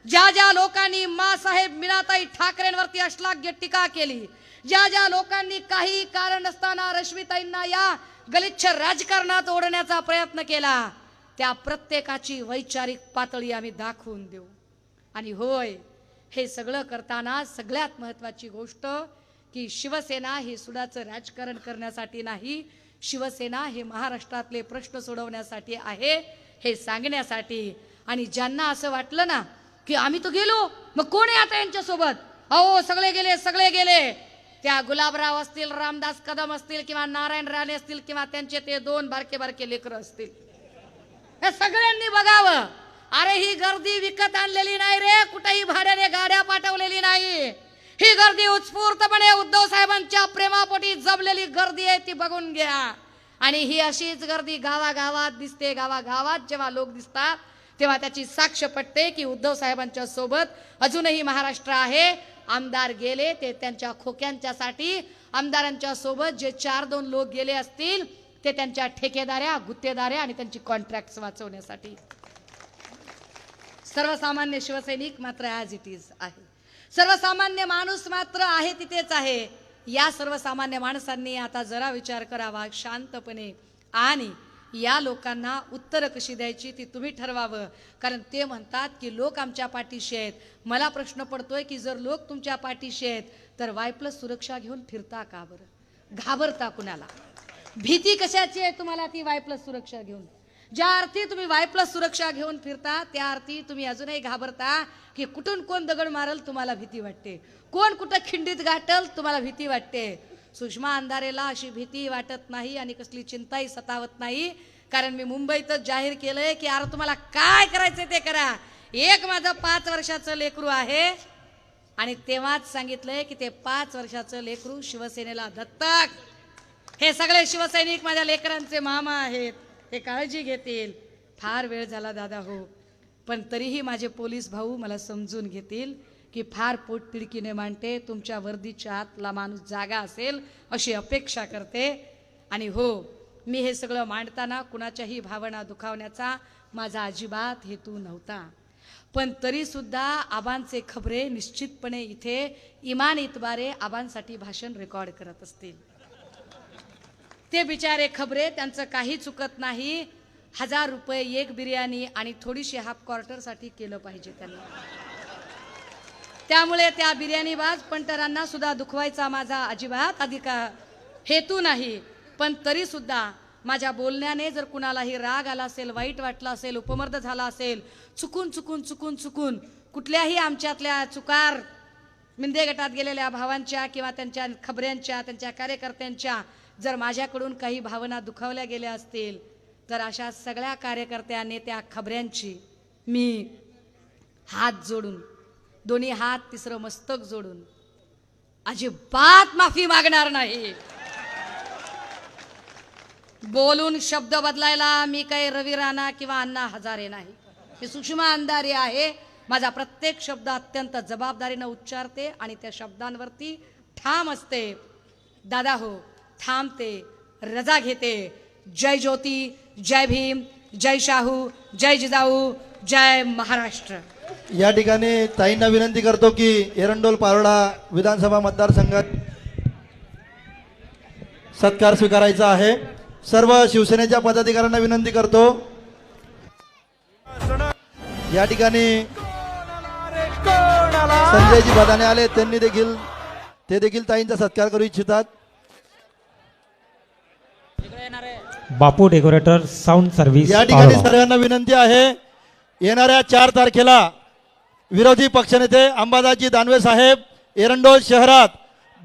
ज्या ज्या लोकांनी मासाहेब मीनाताई ठाकरेंवरती अश्लाघ्य टीका केली, ज्या ज्या लोकांनी काही कारण नसताना रश्मीताईंना या गलिच्छ राजकारणात ओढण्याचा प्रयत्न केला, त्या प्रत्येकाची वैचारिक पातळी आम्ही दाखवून देऊ. आणि होय, हे सगळं करताना सगळ्यात महत्त्वाची गोष्ट की शिवसेना हे सुडाचं राजकारण करण्यासाठी नाही, शिवसेना हे महाराष्ट्रातले प्रश्न सोडवण्यासाठी आहे हे सांगण्यासाठी. आणि ज्यांना असं वाटलं ना की आम्ही तो गेलो, मग कोण आहे आता यांच्यासोबत, अहो सगळे गेले सगळे गेले, त्या गुलाबराव असतील, रामदास कदम असतील किंवा नारायण राणे असतील किंवा त्यांचे ते 2 बारके बारके लेकरं असतील, हे सगळ्यांनी बघावं. अरे ही गर्दी विकत आणलेली नाही रे, कुठेही भाड्याने गाड्या पाठवलेली नाही. ही गर्दी उत्स्फूर्तपणे उद्धव साहेबांच्या प्रेमापोटी जमलेली गर्दी आहे, ती बघून घ्या. आणि ही अशीच गर्दी गावागावात दिसते. गावागावात जेव्हा लोक दिसतात तेव्हा त्याची साक्ष पटते की उद्धव साहेबांच्या सोबत अजूनही महाराष्ट्र आहे. आमदार गेले ते त्यांच्या खोक्यांच्यासाठी, आमदारांच्या सोबत जे 4-2 लोक गेले असतील ते त्यांच्या ठेकेदाऱ्या, गुत्तेदाऱ्या आणि त्यांची कॉन्ट्रॅक्ट्स वाचवण्यासाठी. सर्वसामान्य शिवसैनिक मात्र ॲज इट इज आहे. सर्वसामान्य माणूस मात्र आहे तिथेच आहे. या सर्वसामान्य माणसांनी आता जरा विचार करावा शांतपणे आणि या लोकांना उत्तर कशी द्यायची ती तुम्ही ठरवावं. कारण ते म्हणतात की लोक आमच्या पाठीशी आहेत. मला प्रश्न पडतोय की जर लोक तुमच्या पाठीशी आहेत तर Y+ सुरक्षा घेऊन फिरता का बरं? घाबरता कुणाला? भीती कशाची आहे तुम्हाला ती Y+ सुरक्षा घेऊन? ज्या अर्थी तुम्ही Y+ सुरक्षा घेऊन फिरता त्या अर्थी तुम्ही अजूनही घाबरता की कुठून कोण दगड मारल तुम्हाला भीती वाटते, कोण कुठं खिंडीत गाठल तुम्हाला भीती वाटते. सुषमा अंधारेला अशी भीती वाटत नाही आणि कसली चिंताही सतावत नाही. कारण मी मुंबईतच जाहीर केलंय की अरे तुम्हाला काय करायचंय ते करा. एक माझं 5 वर्षाचं लेकरू आहे आणि तेव्हाच सांगितलंय की ते 5 वर्षाचं लेकरू शिवसेनेला दत्तक. हे सगळे शिवसैनिक माझ्या लेकरांचे मामा आहेत, ते काळजी घेतील. फार वेळ झाला दादा हो, पण तरीही माझे पोलीस भाऊ मला समजून घेतील की फार पोटतिडकीने मांडते, तुमच्या वर्दीच्या आतला माणूस जागा असेल अशी अपेक्षा करते. आणि हो, मी हे सगळं मांडताना कुणाच्याही भावना दुखावण्याचा माझा अजिबात हेतू नव्हता. पण तरीसुद्धा आबांचे खबरे निश्चितपणे इथे इमान इतबारे आबांसाठी भाषण रेकॉर्ड करत असतील. ते बिचारे खबरे, त्यांचं काही चुकत नाही. 1000 रुपये एक बिर्याणी आणि थोडीशी हाफ क्वार्टरसाठी केलं पाहिजे त्यांना. त्यामुळे त्या बिर्याणीबाज पंटरांना सुद्धा दुखवायचा माझा अजिबात अधिकार हेतू नाही. पण तरी सुद्धा माझ्या बोलण्याने जर कुणालाही राग आला असेल, वाईट वाटलं असेल, उपमर्द झाला असेल, चुकून कुठल्याही आमच्यातल्या चुकार मिंदे गटात गेलेल्या भावांच्या किंवा त्यांच्या खबऱ्यांच्या, त्यांच्या कार्यकर्त्यांच्या जर माझ्याकडून काही भावना दुखावल्या गेल्या असतील तर अशा सगळ्या कार्यकर्त्या, नेत्या, खबऱ्यांची मी हात जोडून, दोन्ही हात तिसरं मस्तक जोडून अजिबात माफी मागणार नाही. बोलून शब्द बदलायला मी काही रवी राणा किंवा अण्णा हजारे नाही. मी सुषमा अंधारे आहे. माझा प्रत्येक शब्द अत्यंत जबाबदारीने उच्चारते आणि त्या शब्दांवरती ठाम असते. दादा हो, थांबते, रजा घेते. जय ज्योती, जय भीम, जय शाहू, जय जिजाऊ, जय महाराष्ट्र. या ठिकाणी ताईंना विनंती करतो की एरंडोल पारोळा विधानसभा मतदारसंघात सत्कार स्वीकारायचा आहे. सर्व शिवसेनेच्या पदाधिकाऱ्यांना विनंती करतो. या ठिकाणी संजयजी बदाने आले, ते देखील ताईंचा सत्कार करू इच्छितात. बापू डेकोरेटर साऊंड सर्व्हिस. या ठिकाणी सर्वांना विनंती आहे, येणाऱ्या 4 तारखेला विरोधी पक्षनेते अंबादासजी दानवे साहेब एरंडोल शहरात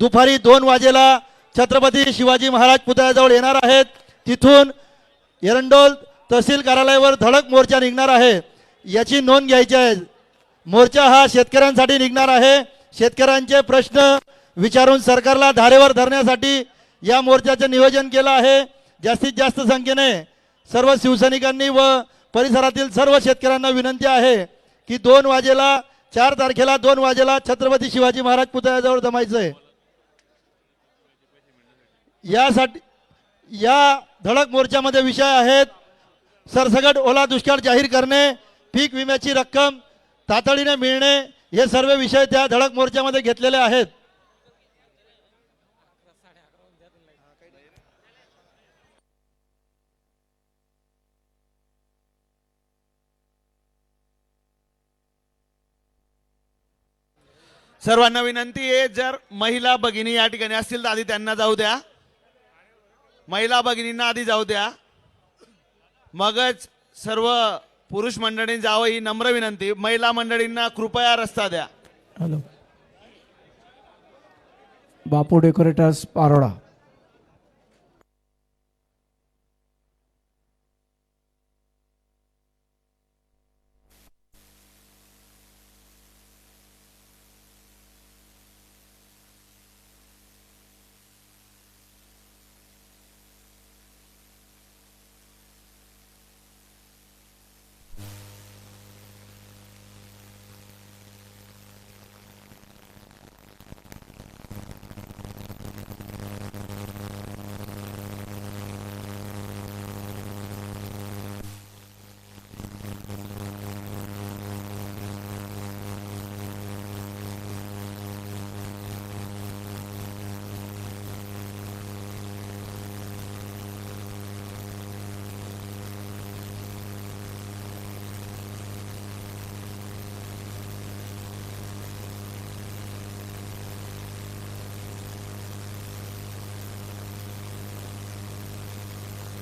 दुपारी 2 वाजेला छत्रपती शिवाजी महाराज पुतळ्याजवळ येणार आहेत. तिथून एरंडोल तहसील कार्यालयावर धडक मोर्चा निघणार आहे. याची नोंद घ्यायची आहे. मोर्चा हा शेतकऱ्यांसाठी निघणार आहे. शेतकऱ्यांचे प्रश्न विचारून सरकारला धारेवर धरण्यासाठी या मोर्चाचं नियोजन केलं आहे. जास्तीत जास्त संख्येने सर्व शिवसैनिकांनी व परिसरातील सर्व शेतकऱ्यांना विनंती आहे की 2 वाजेला 4 तारखेला 2 वाजेला छत्रपती शिवाजी महाराज पुतळ्याजवळ जमायचं आहे. यासाठी या धडक मोर्चामध्ये विषय आहेत सरसकट ओला दुष्काळ जाहीर करणे, पीक विम्याची रक्कम तातडीने मिळणे, हे सर्व विषय त्या धडक मोर्चामध्ये घेतलेले आहेत. सर्वांना विनंती आहे, जर महिला भगिनी या ठिकाणी असतील तर आधी त्यांना जाऊ द्या. महिला भगिनींना आधी जाऊ द्या, मगच सर्व पुरुष मंडळींनी जावं ही नम्र विनंती. महिला मंडळींना कृपया रस्ता द्या. हॅलो, बापू डेकोरेटर्स पारोळा.